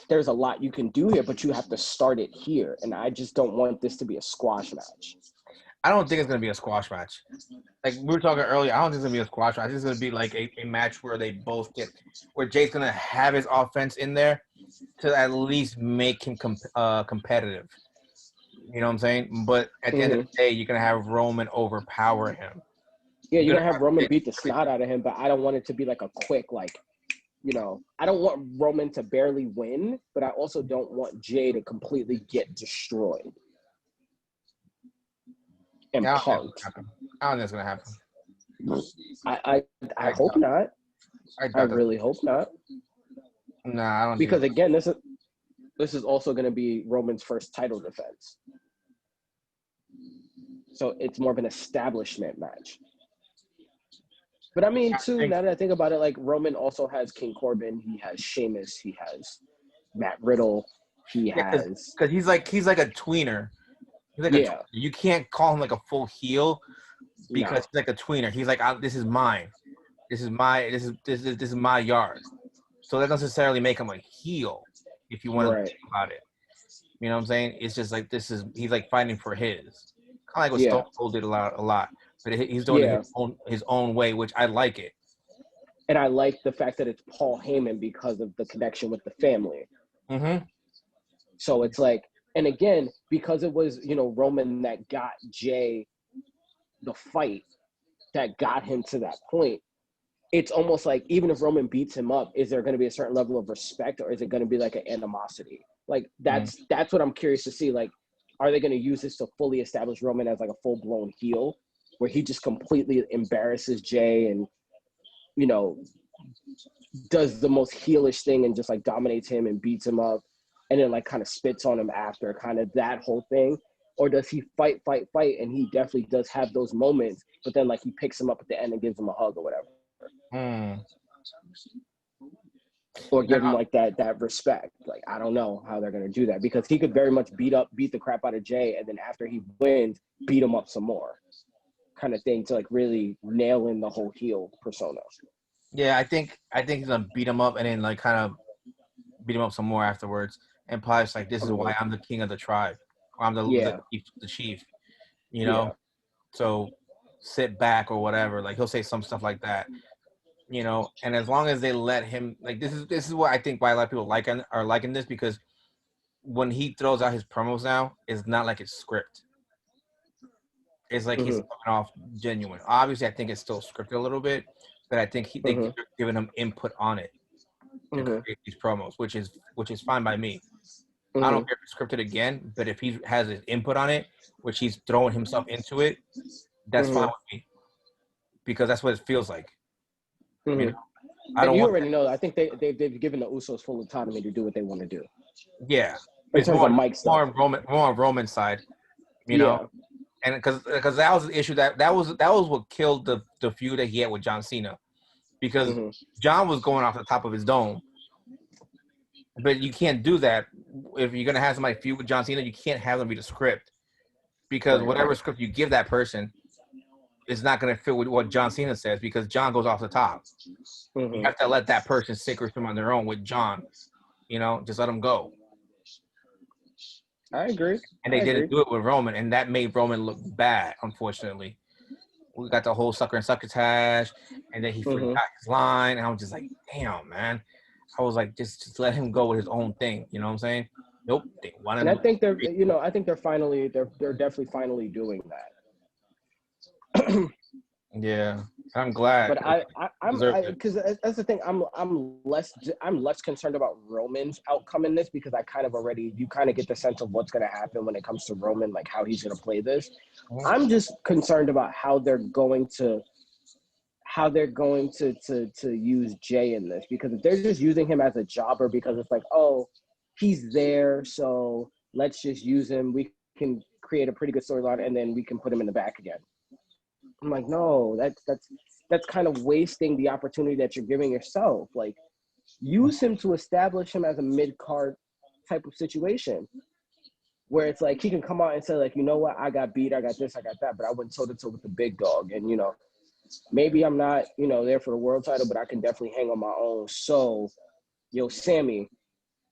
there's a lot you can do here, but you have to start it here. And I just don't want this to be a squash match. I don't think it's going to be a squash match. Like we were talking earlier, I don't think it's going to be a squash match. I think it's going to be like a match where they both where Jay's going to have his offense in there to at least make him competitive. You know what I'm saying? But at the end of the day, you're going to have Roman overpower him. Yeah, you're going to have Roman beat the snot out of him, but I don't want it to be like a quick, I don't want Roman to barely win, but I also don't want Jey to completely get destroyed. And punked. I don't think it's going to happen. I hope not. I really hope not. Nah, I don't. Because again, this is also going to be Roman's first title defense. So it's more of an establishment match. But I mean, too, now that I think about it, like Roman also has King Corbin, he has Sheamus, he has Matt Riddle, he has because he's like a tweener. He's like you can't call him like a full heel because he's like a tweener. He's like, this is mine. This is my yard. So that doesn't necessarily make him a heel if you want to think about it. You know what I'm saying? It's just like he's like fighting for his. Kind of like what Stone Cold did a lot. But he's doing it his own way, which I like it. And I like the fact that it's Paul Heyman because of the connection with the family. Mm-hmm. So it's like, and again, because it was, Roman that got Jey the fight that got him to that point, it's almost like even if Roman beats him up, is there going to be a certain level of respect, or is it going to be like an animosity? Like that's what I'm curious to see. Like, are they going to use this to fully establish Roman as like a full-blown heel, where he just completely embarrasses Jey and, does the most heelish thing and just like dominates him and beats him up and then like kind of spits on him after, kind of that whole thing? Or does he fight? And he definitely does have those moments, but then like he picks him up at the end and gives him a hug or whatever. Or give him like that respect. Like, I don't know how they're going to do that, because he could very much beat the crap out of Jey, and then after he wins, beat him up some more, kind of thing, to like really nail in the whole heel persona. Yeah, I think he's gonna beat him up and then like kind of beat him up some more afterwards, and probably it's like, this is why I'm the king of the tribe, or I'm the chief, So sit back or whatever. Like, he'll say some stuff like that. And as long as they let him, like, this is what I think why a lot of people are liking this, because when he throws out his promos now, it's not like it's script. It's like he's coming off genuine. Obviously, I think it's still scripted a little bit, but I think they're giving him input on it to create these promos, which is fine by me. I don't care if it's scripted again, but if he has his input on it, which he's throwing himself into it, that's fine with me, because that's what it feels like. I don't. You already know. I think they've given the Usos full autonomy to do what they want to do. Yeah, it's more on Roman's side, you know. and because that was the issue that was what killed the feud that he had with John Cena, because John was going off the top of his dome. But you can't do that if you're gonna have somebody feud with John Cena. You can't have them be the script, because whatever script you give that person is not gonna fit with what John Cena says, because John goes off the top. You have to let that person sink or swim on their own with John. You know, just let them go. I agree. And they didn't do it with Roman, and that made Roman look bad, unfortunately. We got the whole sucker and succotash, and then he forgot his line, and I was just like, damn, man. I was like, just let him go with his own thing. You know what I'm saying? Nope. They wanted. And I think they're definitely finally doing that. Yeah, I'm glad. But I'm because that's the thing. I'm less concerned about Roman's outcome in this, because you kind of get the sense of what's going to happen when it comes to Roman, like how he's going to play this. I'm just concerned about how they're going to use Jay in this, because if they're just using him as a jobber because it's like, oh, he's there, so let's just use him. We can create a pretty good storyline, and then we can put him in the back again. I'm like, no, that's kind of wasting the opportunity that you're giving yourself. Like, use him to establish him as a mid-card type of situation, where it's like he can come out and say, like, you know what, I got beat, I got this, I got that, but I went toe-to-toe with the big dog. And, maybe I'm not, there for the world title, but I can definitely hang on my own. So, Sammy,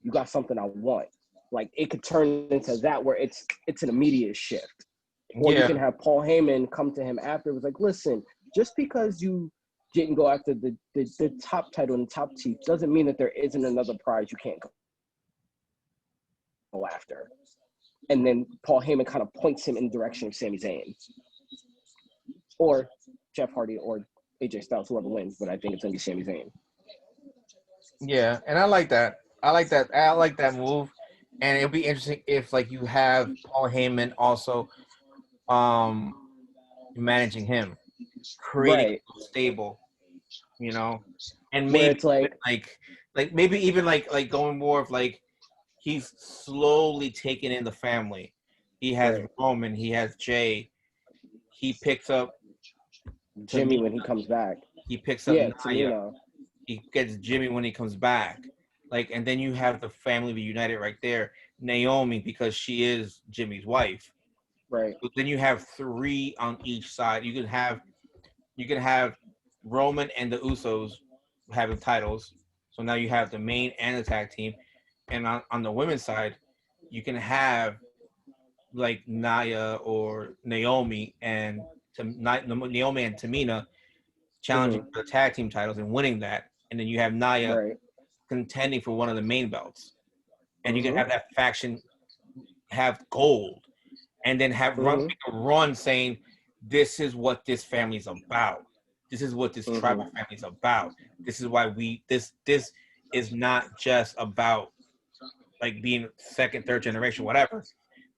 you got something I want. Like, it could turn into that, where it's an immediate shift. Or you can have Paul Heyman come to him after. It was like, listen, just because you didn't go after the top title and the top teeth doesn't mean that there isn't another prize you can't go after. And then Paul Heyman kind of points him in the direction of Sami Zayn. Or Jeff Hardy or AJ Styles, whoever wins, but I think it's going to be Sami Zayn. Yeah, and I like that. I like that move. And it'll be interesting if, like, you have Paul Heyman also managing him, creating a stable, and maybe it's like maybe even like going more of like he's slowly taking in the family. He has Roman, he has Jay, he picks up Jimmy when he comes back. He picks up Nia. He gets Jimmy when he comes back. Like, and then you have the family reunited right there. Naomi, because she is Jimmy's wife. Right. But then you have 3 on each side. You can have Roman and the Usos having titles. So now you have the main and the tag team. And on the women's side, you can have like Nia or Naomi and Tamina challenging for the tag team titles and winning that. And then you have Nia contending for one of the main belts. And you can have that faction have gold. And then make a run saying, this is what this family is about. This is what this tribal family is about. This is why this is not just about like being second, third generation, whatever.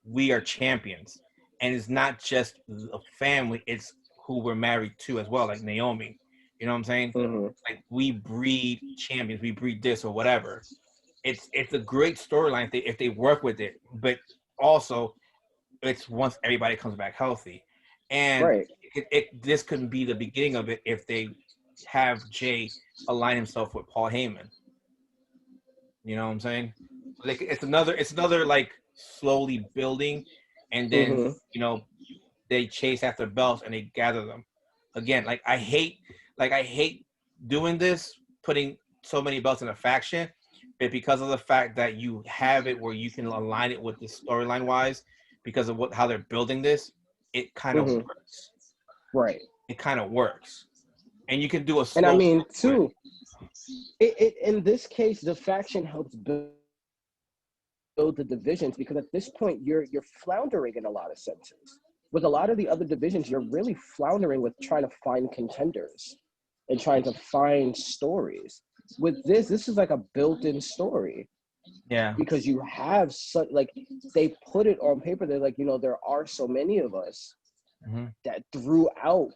We are champions. And it's not just a family, it's who we're married to as well, like Naomi. You know what I'm saying? Like, we breed champions, we breed this or whatever. It's a great storyline if they work with it, but also it's once everybody comes back healthy. And this could be the beginning of it if they have Jay align himself with Paul Heyman. You know what I'm saying? Like, it's another like slowly building, and then they chase after belts and they gather them again. Like, I hate doing this, putting so many belts in a faction, but because of the fact that you have it where you can align it with the storyline wise, because of how they're building this, it kind of works. Right. It kind of works, and you can do a slow. And I mean, too, it in this case, the faction helps build the divisions, because at this point you're floundering in a lot of senses. With a lot of the other divisions, you're really floundering with trying to find contenders and trying to find stories. With this is like a built-in story. Yeah. Because you have such, like, they put it on paper. They're like, there are so many of us that throughout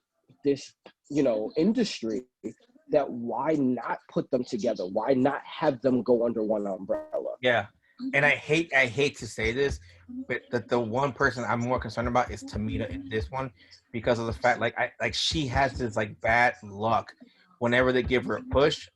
this, industry, that why not put them together? Why not have them go under one umbrella? Yeah. and I hate to say this, but the one person I'm more concerned about is Tamina in this one because of the fact like she has this like bad luck whenever they give her a push,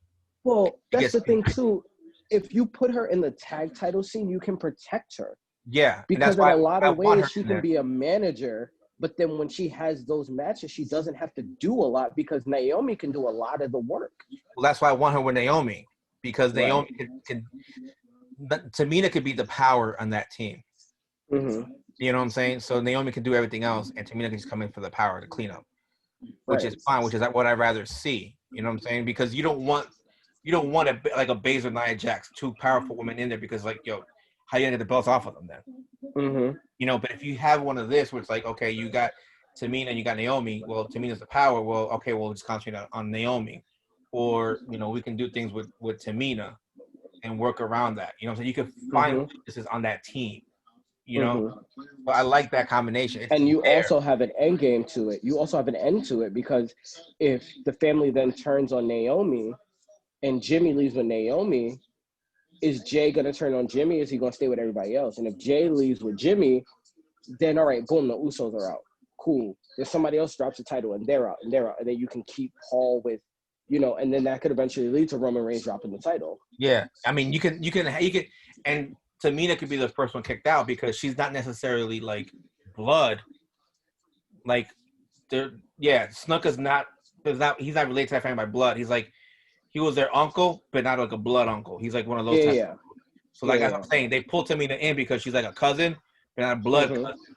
Well, she that's gets the thing too. If you put her in the tag title scene, you can protect her yeah, and that's because in why a lot I of want ways her she in can there. be a manager. But then when she has those matches, she doesn't have to do a lot because Naomi can do a lot of the work. Well, that's why I want her with Naomi because Right. Naomi can Tamina could be the power on that team. Mm-hmm. You know what I'm saying? So Naomi can do everything else, and Tamina can just come in for the power to clean up, which is Right. fine. Which is what I'd rather see. You know what I'm saying? Because you don't want like a Baszler, Nia Jax, two powerful women in there because like yo, how you gonna get the belts off of them then? Mm-hmm. You know, but if you have one of this where it's like okay, you got Tamina and you got Naomi. Well, Tamina's the power. Well, okay, we'll just concentrate on Naomi, or you know we can do things with Tamina and work around that. You know what I'm saying? You can find Mm-hmm. weaknesses on that team. You know, Mm-hmm. but I like that combination. It's And you there. also have an end game to it. You also have an end to it because if the family then turns on Naomi and Jimmy leaves with Naomi, is Jay gonna turn on Jimmy? Or is he gonna stay with everybody else? And if Jay leaves with Jimmy, then all right, boom, the Usos are out. Cool. Then somebody else drops the title and they're out and they're out. And then you can keep Paul with, and then that could eventually lead to Roman Reigns dropping the title. Yeah, I mean, and Tamina could be the first one kicked out because she's not necessarily like blood. Like, there, yeah, Snuka he's not related to that family by blood. He was their uncle, but not like a blood uncle. He's like one of those Yeah, types. yeah, So yeah, like as yeah. I'm saying, they pulled Tamina in because she's like a cousin, but not a blood Mm-hmm. cousin.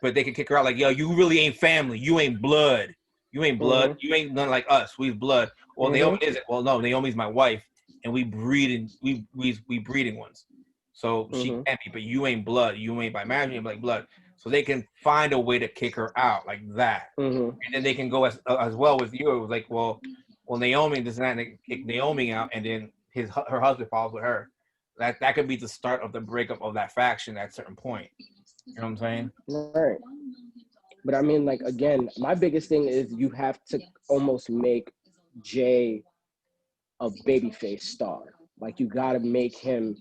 But they could kick her out like, yo, you really ain't family. You ain't blood. You ain't blood. Mm-hmm. You ain't none like us. We's blood. Well, Naomi Mm-hmm. isn't. Well, no, Naomi's my wife, and we breeding ones. So she Mm-hmm. can't be, but you ain't blood. You ain't by marriage, you ain't like blood. So they can find a way to kick her out like that, Mm-hmm. and then they can go as well with you. It was like, well, Naomi does not kick Naomi out, and then her husband follows with her. That could be the start of the breakup of that faction at a certain point. You know what I'm saying? Right. But I mean, like, again, my biggest thing is you have to almost make Jay a babyface star. Like, you got to make him,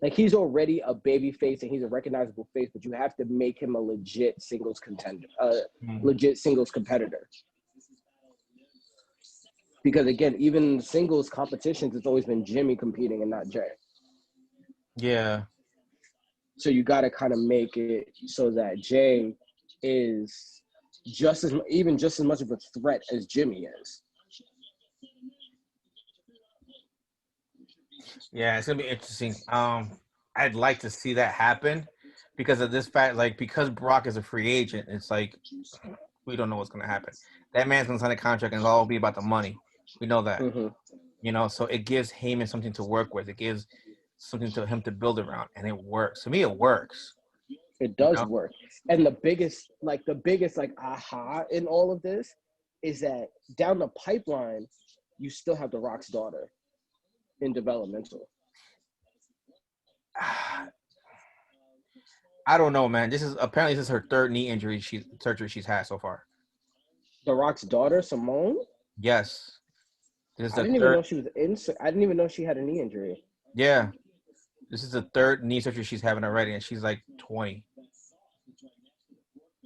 like, he's already a babyface and he's a recognizable face, but you have to make him a legit singles contender, legit singles competitor. Because, again, even in singles competitions, it's always been Jimmy competing and not Jay. Yeah. So you got to kind of make it so that Jay is just as much of a threat as Jimmy is. Yeah, it's gonna be interesting. I'd like to see that happen because of this fact, like because Brock is a free agent, it's like we don't know what's gonna happen. That man's gonna sign a contract and it'll all be about the money. We know that. Mm-hmm. You know, so it gives Heyman something to work with. It gives something to him to build around, and it works. To me, it works. It You does know? work. And the biggest aha in all of this is that down the pipeline, you still have The Rock's daughter in developmental. I don't know, man. This is her third knee surgery she's had so far. The Rock's daughter, Simone. Yes, this is I the didn't even third. know she was in. I didn't even know she had a knee injury. Yeah, this is the third knee surgery she's having already, and she's like 20.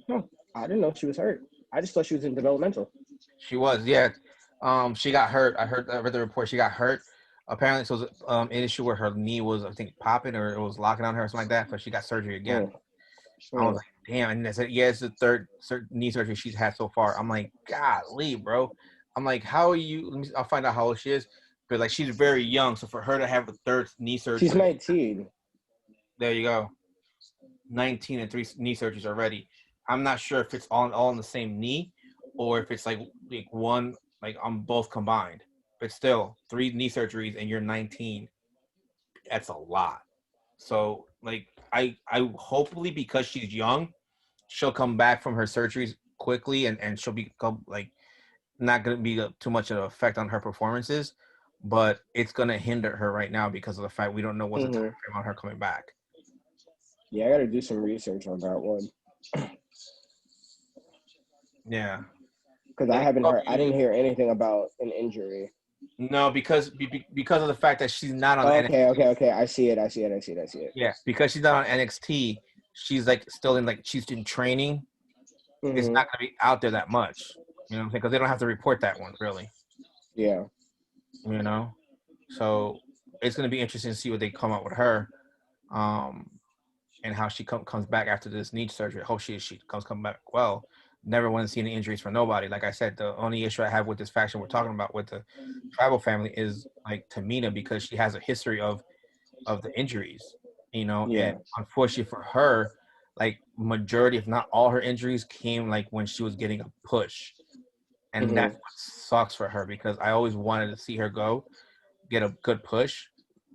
No, I didn't know she was hurt. I just thought she was in developmental. She was, yeah. She got hurt. I read the report. She got hurt. Apparently, so it was an issue where her knee was, I think, popping or it was locking on her or something like that. But she got surgery again. Mm, I was mm. like, damn. And I said, yeah, it's the third knee surgery she's had so far. I'm like, golly, bro. I'm like, how are you? I'll find out how old she is. But like, she's very young, so for her to have a third knee She's surgery, 19. there you go. 19 and 3 knee surgeries already. I'm not sure if it's all on the same knee or if it's like one like on both combined. But still, 3 knee surgeries and you're 19. That's a lot. So like I hopefully because she's young, she'll come back from her surgeries quickly and she'll become like not going to be too much of an effect on her performances, but it's going to hinder her right now because of the fact we don't know what's the time Mm-hmm. frame on her coming back. Yeah, I got to do some research on that one Yeah. because I haven't heard. I didn't hear anything about an injury. No, because of the fact that she's not on Okay. I see it. I see it. yeah, because she's not on NXT, she's like still in like she's in training. It's Hmm. not gonna be out there that much. You know what I'm saying? Because they don't have to report that one really. Yeah. You know, so it's gonna be interesting to see what they come up with her, um, and how she comes back after this knee surgery. I hope she comes back well. Never want to see any injuries for nobody. Like I said, the only issue I have with this faction we're talking about with the tribal family is like Tamina because she has a history of the injuries, you know, and Yeah. unfortunately for her, like majority, if not all her injuries came like when she was getting a push. And Hmm. that's what sucks for her because I always wanted to see her get a good push.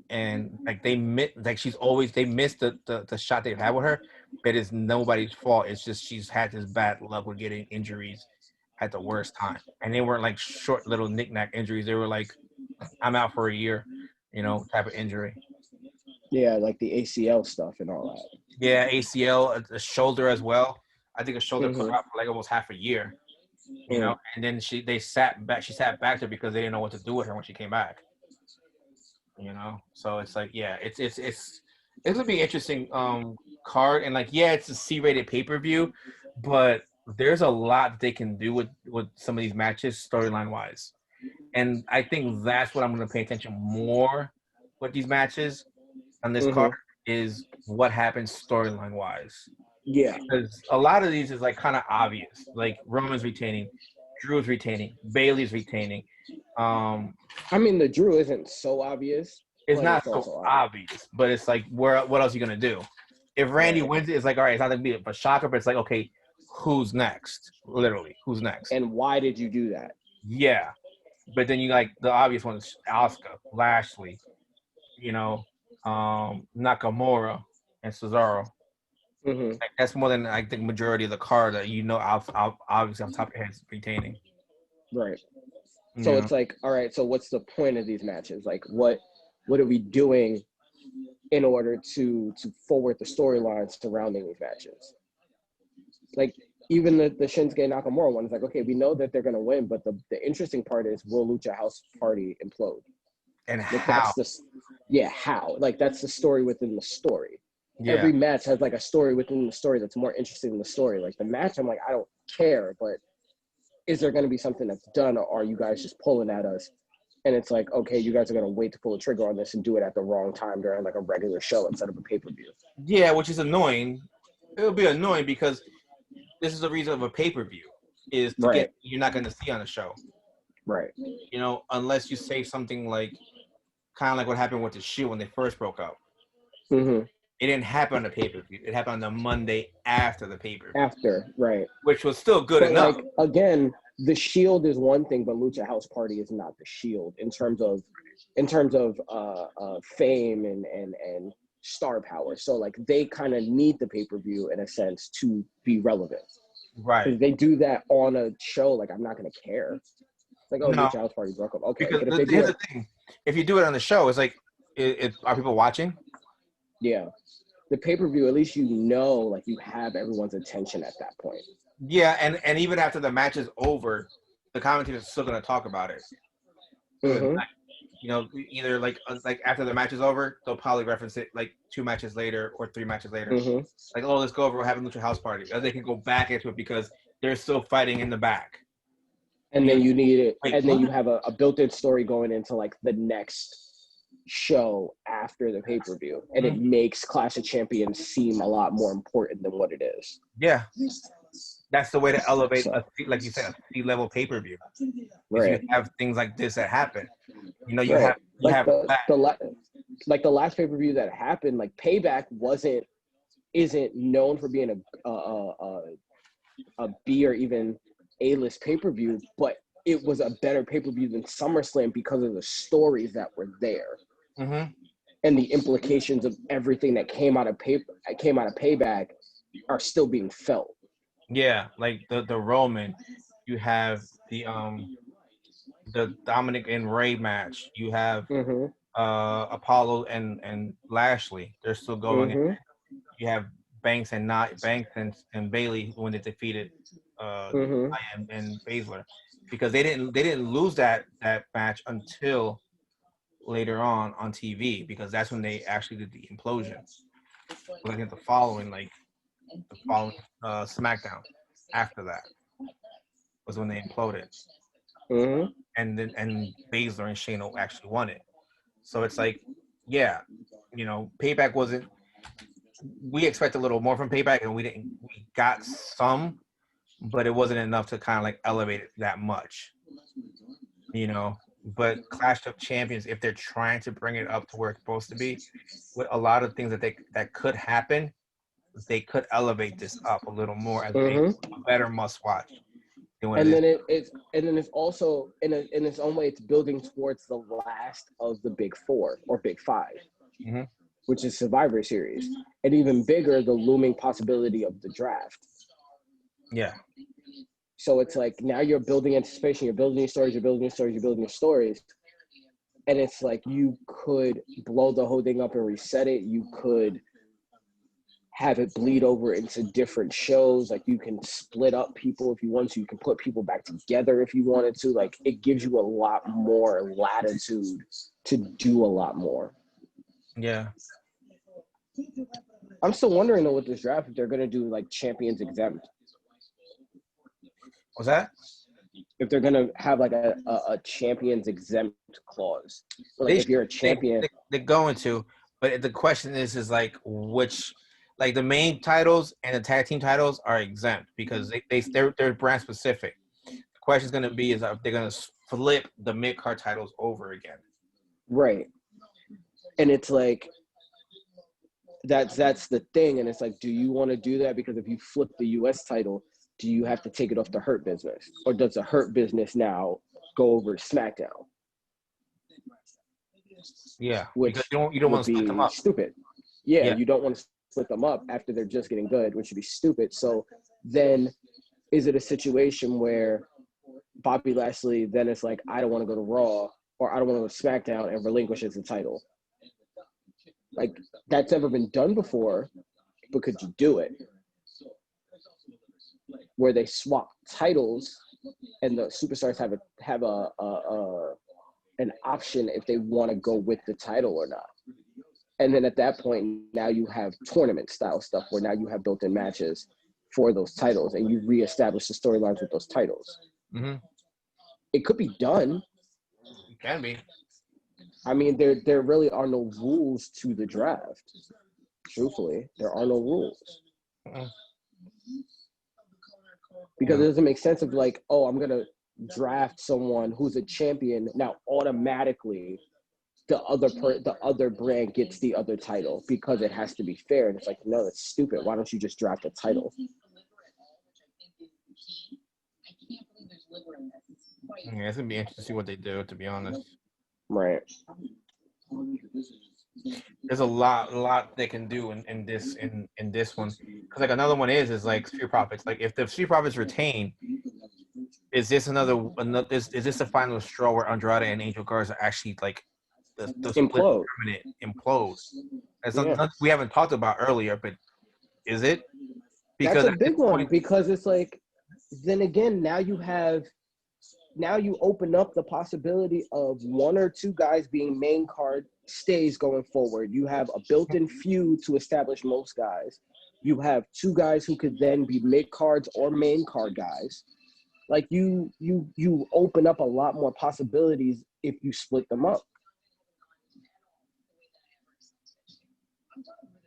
And like she's always they missed the shot they've had with her, but it's nobody's fault. It's just she's had this bad luck with getting injuries at the worst time. And they weren't like short little knick-knack injuries. They were like, I'm out for a year, you know, type of injury. Yeah, like the ACL stuff and all Yeah, ACL, a shoulder as well. I think a that. shoulder put her out for like almost half a year, you know. Mm. And then they sat back. She sat back there because they didn't know what to do with her when she came back, you know. So it's like, yeah, it's gonna be an interesting card. And like, yeah, it's a C-rated pay-per-view, but there's a lot that they can do with some of these matches storyline wise. And I think that's what I'm gonna pay attention more with these matches on this card Hmm. is what happens storyline wise. Yeah. Because a lot of these is like kind of obvious. Like Roman's retaining, Drew's retaining, Bailey's retaining. Um, I mean, the Drew isn't so obvious, it's but not it's so also obvious. obvious, but it's like what else are you gonna do? If Randy Right. wins it, it's like all right, it's not gonna be a shocker, but it's like okay, who's next? Literally, who's next? And why did you do that? Yeah, but then you like the obvious ones: Asuka, Lashley, you know, Nakamura, and Cesaro. Hmm. Like, that's more than I think majority of the card that you know obviously off the top of your head is retaining. Right. So You know, it's like, all right, so what's the point of these matches? Like what are we doing in order to forward the storylines surrounding these matches? Like even the Shinsuke Nakamura one is like, okay, we know that they're gonna win, but the interesting part is will Lucha House Party implode? and Like how? that's the yeah, how? Like that's the story within the story. Yeah, Every match has like a story within the story that's more interesting than the story. Like the match, I'm like, I don't care, but is there going to be something that's done, or are you guys just pulling at us? And it's like, okay, you guys are going to wait to pull the trigger on this and do it at the wrong time during like a regular show instead of a pay-per-view. yeah, which is annoying. It'll be annoying because this is the reason of a pay per view is to get Right. you're not going to see on the show. Right. You know, unless you say something like kind of like what happened with the Shield when they first broke up. Mm-hmm. It didn't happen on the pay per view. It happened on the Monday after the pay per view, After, right. which was still good But enough. like again, the Shield is one thing, but Lucha House Party is not the Shield in terms of fame and star power. So like they kind of need the pay-per-view in a sense to be relevant. Right. Because they do that on a show, like I'm not gonna care. It's like, oh, No, Lucha House Party broke up. Okay. because But if they do here's it, the thing: if you do it on the show, it's like, are people watching? yeah. The pay-per-view, at least you know, like you have everyone's attention at that point. Yeah, and even after the match is over, the commentators are still gonna talk about it through the Mm-hmm. night. You know, either like after the match is over, they'll probably reference it like 2 matches later or 3 matches later. Mm-hmm. Like, oh, let's go over what happened at Lucha House Party. Or they can go back into it because they're still fighting in the back. And You then know, you need it, wait, and then what? you have a built-in story going into like the next show after the pay-per-view, and it Mhm. makes Clash of Champions seem a lot more important than what it is. Yeah, that's the way to elevate So like you said, a C-level pay-per-view. Is you right, have things like this that happen. You know, you right. have you Like have that. like the last pay-per-view that happened, like Payback isn't known for being a B or even A-list pay-per-view, but it was a better pay-per-view than SummerSlam because of the stories that were there Hmm. and the implications of everything that came out of Payback are still being felt. Yeah, like the Roman, you have the Dominic and Ray match. You have Mm-hmm. Apollo and Lashley. They're still going. Mm-hmm. You have Banks and not Banks and Bailey when they defeated Mm-hmm. and Baszler. because they didn't lose that match until later on TV, because that's when they actually did the implosion. I think the following SmackDown after that was when they imploded, Hmm. and Baszler and Shane actually won it. So it's like, yeah, Payback wasn't. We expect a little more from Payback, and we didn't. We got some, but it wasn't enough to kind of like elevate it that much, you know. But Clash of Champions, if they're trying to bring it up to where it's supposed to be, with a lot of things that could happen, they could elevate this up a little more as Hmm. a better must watch than what it And is. then it's also in its own way, it's building towards the last of the big four or big five, Mhm. which is Survivor Series, and even bigger, the looming possibility of the draft. Yeah, So it's like now you're building anticipation, you're building your stories, you're building your stories, you're building your stories. And it's like you could blow the whole thing up and reset it. You could have it bleed over into different shows. Like you can split up people if you want to. You can put people back together if you wanted to. Like it gives you a lot more latitude to do a lot more. yeah. I'm still wondering though with this draft if they're gonna do like champions exempt. Was that? If they're gonna have like a champions exempt clause. So, like They if you're a they champion, they're going to, but the question is like which, like the main titles and the tag team titles are exempt because they're brand specific. The question is going to be is if they're going to flip the mid card titles over again. right. And it's like that's the thing. And it's like, do you want to do that? Because if you flip the US title, do you have to take it off the Hurt Business? Or does the Hurt Business now go over to SmackDown? Yeah, Which because you don't would want to split them be up. stupid. Yeah, Yeah, you don't want to split them up after they're just getting good, which would be stupid. So then is it a situation where Bobby Lashley then it's like, I don't want to go to Raw or I don't want to go to SmackDown and relinquishes the title? Like that's never been done before, but could you do it? Where they swap titles and the superstars have an option if they want to go with the title or not. And then at that point, now you have tournament style stuff where now you have built-in matches for those titles and you reestablish the storylines with those titles. mm-hmm. It could be done. It can be. I mean, there really are no rules to the draft. Truthfully, there are no rules. Mm-hmm. Because it doesn't make sense of like, oh, I'm gonna draft someone who's a champion now automatically the other brand gets the other title because it has to be fair. And it's like, no, that's stupid. Why don't you just draft a title? Yeah, it's gonna be interesting to see what they do. To be honest, Right. there's a lot they can do in this one. Because like another one is like Street Profits. Like if the Street Profits retain, is this another is this the final straw where Andrade and Angel Garza actually like the split Implode. permanent implode? That's Yeah. something we haven't talked about earlier, but is it? That's Because a at this big one point, because it's like, then again, now you open up the possibility of one or two guys being main card stays going forward. You have a built-in feud to establish most guys. You have two guys who could then be mid cards or main card guys. Like you open up a lot more possibilities if you split them up.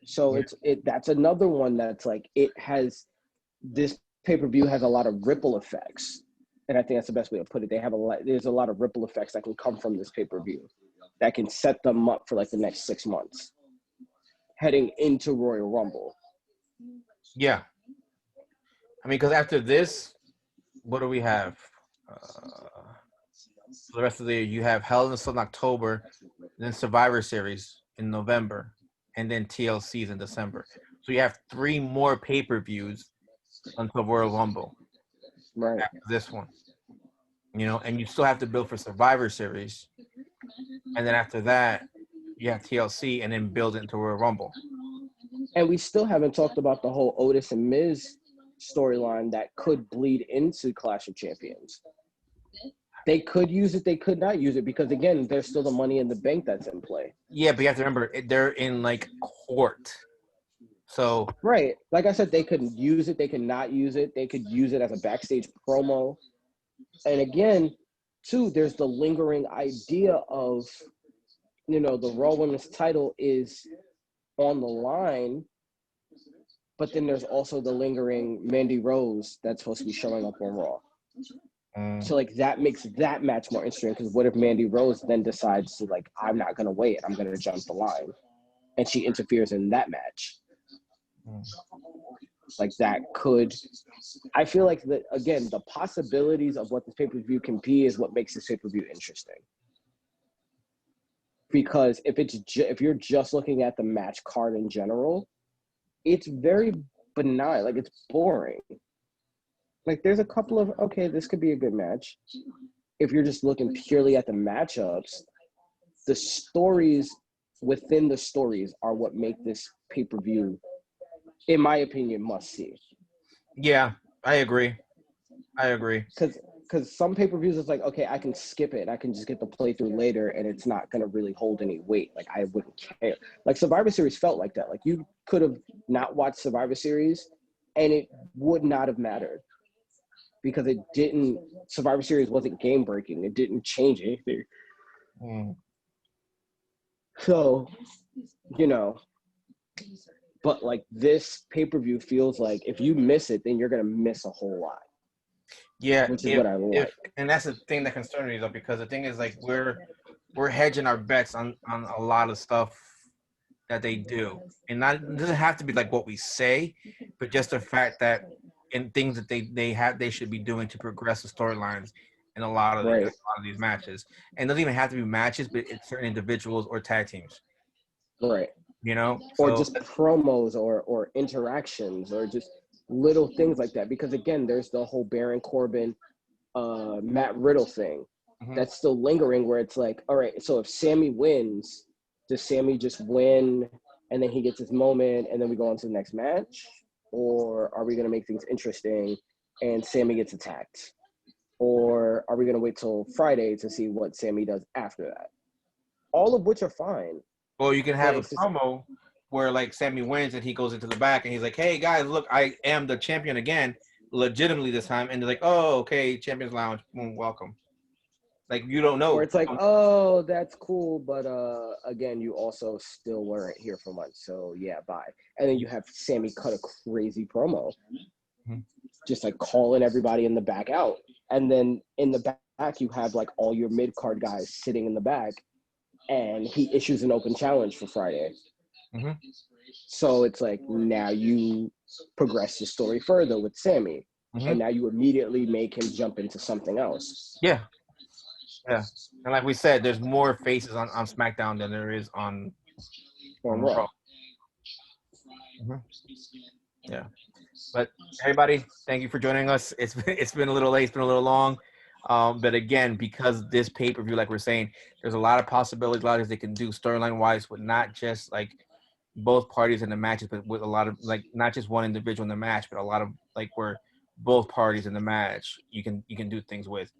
So that's another one that's like this pay-per-view has a lot of ripple effects. And I think that's the best way to put it. There's a lot of ripple effects that can come from this pay-per-view that can set them up for like the next 6 months heading into Royal Rumble. yeah. I mean, because after this, what do we have? For the rest of the year, you have Hell in a Cell in October, then Survivor Series in November, and then TLCs in December. So you have 3 more pay-per-views until Royal Rumble. Right. After this one, and you still have to build for Survivor Series, and then after that, you have TLC, and then build it into Royal Rumble. And we still haven't talked about the whole Otis and Miz storyline that could bleed into Clash of Champions. They could use it. They could not use it because again, there's still the money in the bank that's in play. Yeah, but you have to remember they're in like court, so Right. Like I said, they could use it. They could not use it. They could use it as a backstage promo. And again, too, there's the lingering idea of, the Raw Women's title is on the line, but then there's also the lingering Mandy Rose that's supposed to be showing up on Raw. So like that makes that match more interesting because what if Mandy Rose then decides to like, I'm not gonna wait, I'm gonna jump the line, and she interferes in that match. Like that could, I feel like that again, the possibilities of what this pay-per-view can be is what makes this pay-per-view interesting. Because if you're just looking at the match card in general, it's very benign. Like it's boring. Like there's a couple of okay, this could be a good match. If you're just looking purely at the matchups, the stories within the stories are what make this pay-per-view, in my opinion, must see. yeah, I agree. Because some pay-per-views it's like, okay, I can skip it. I can just get the playthrough later and it's not going to really hold any weight. Like I wouldn't care. Like Survivor Series felt like that. Like you could have not watched Survivor Series and it would not have mattered. Because Survivor Series wasn't game breaking. It didn't change anything. So, but like this pay-per-view feels like if you miss it, then you're going to miss a whole lot. Yeah, which is what I like. And that's the thing that concerns me though, because the thing is like we're hedging our bets on a lot of stuff that they do, and it doesn't have to be like what we say, but just the fact that in things that they should be doing to progress the storylines in a lot of these matches, and it doesn't even have to be matches, but it's certain individuals or tag teams, right? Or just promos or interactions or just little things like that. Because again, there's the whole Baron Corbin, Matt Riddle thing that's still lingering. Where it's like, all right, so if Sammy wins, does Sammy just win and then he gets his moment and then we go on to the next match? Or are we going to make things interesting and Sammy gets attacked? Or are we going to wait till Friday to see what Sammy does after that? All of which are fine. Or you can have a promo where like Sammy wins and he goes into the back and he's like, hey guys, look, I am the champion again, legitimately this time. And they're like, oh, okay, Champions Lounge, welcome. Like you don't know. Or it's like, oh, that's cool, but again, you also still weren't here for months, so yeah, bye. And then you have Sammy cut a crazy promo, just like calling everybody in the back out, and then in the back you have like all your mid card guys sitting in the back, and he issues an open challenge for Friday. So it's like now you progress the story further with Sammy, and now you immediately make him jump into something else. Yeah. Yeah, and like we said, there's more faces on SmackDown than there is on Raw. Yeah, but everybody, thank you for joining us. It's been a little late, it's been a little long, but again, because this pay-per-view, like we're saying, there's a lot of possibilities, a lot of things they can do storyline-wise with not just like both parties in the matches, but with a lot of like not just one individual in the match, but a lot of like where both parties in the match you can do things with.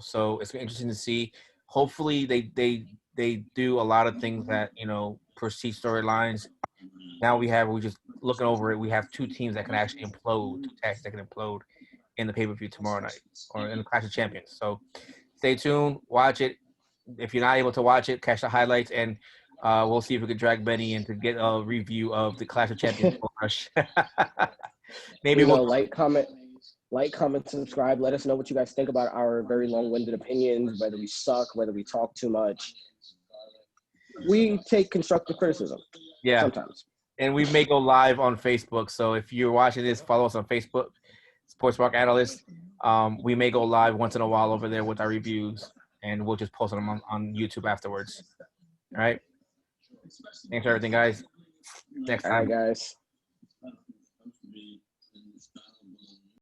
So it's interesting to see. Hopefully they do a lot of things that proceed storylines. Now we're just looking over it. We have two teams that can actually implode, two tags that can implode in the pay-per-view tomorrow night or in the Clash of Champions. So stay tuned, watch it. If you're not able to watch it, catch the highlights, and we'll see if we can drag Benny in to get a review of the Clash of Champions. Maybe we'll like, comment, subscribe. Let us know what you guys think about our very long-winded opinions, whether we suck, whether we talk too much. We take constructive criticism. Yeah. Sometimes. And we may go live on Facebook. So if you're watching this, follow us on Facebook, Sports Rock Analyst. We may go live once in a while over there with our reviews, and we'll just post them on YouTube afterwards. All right. Thanks for everything, guys. Next time. All right, guys.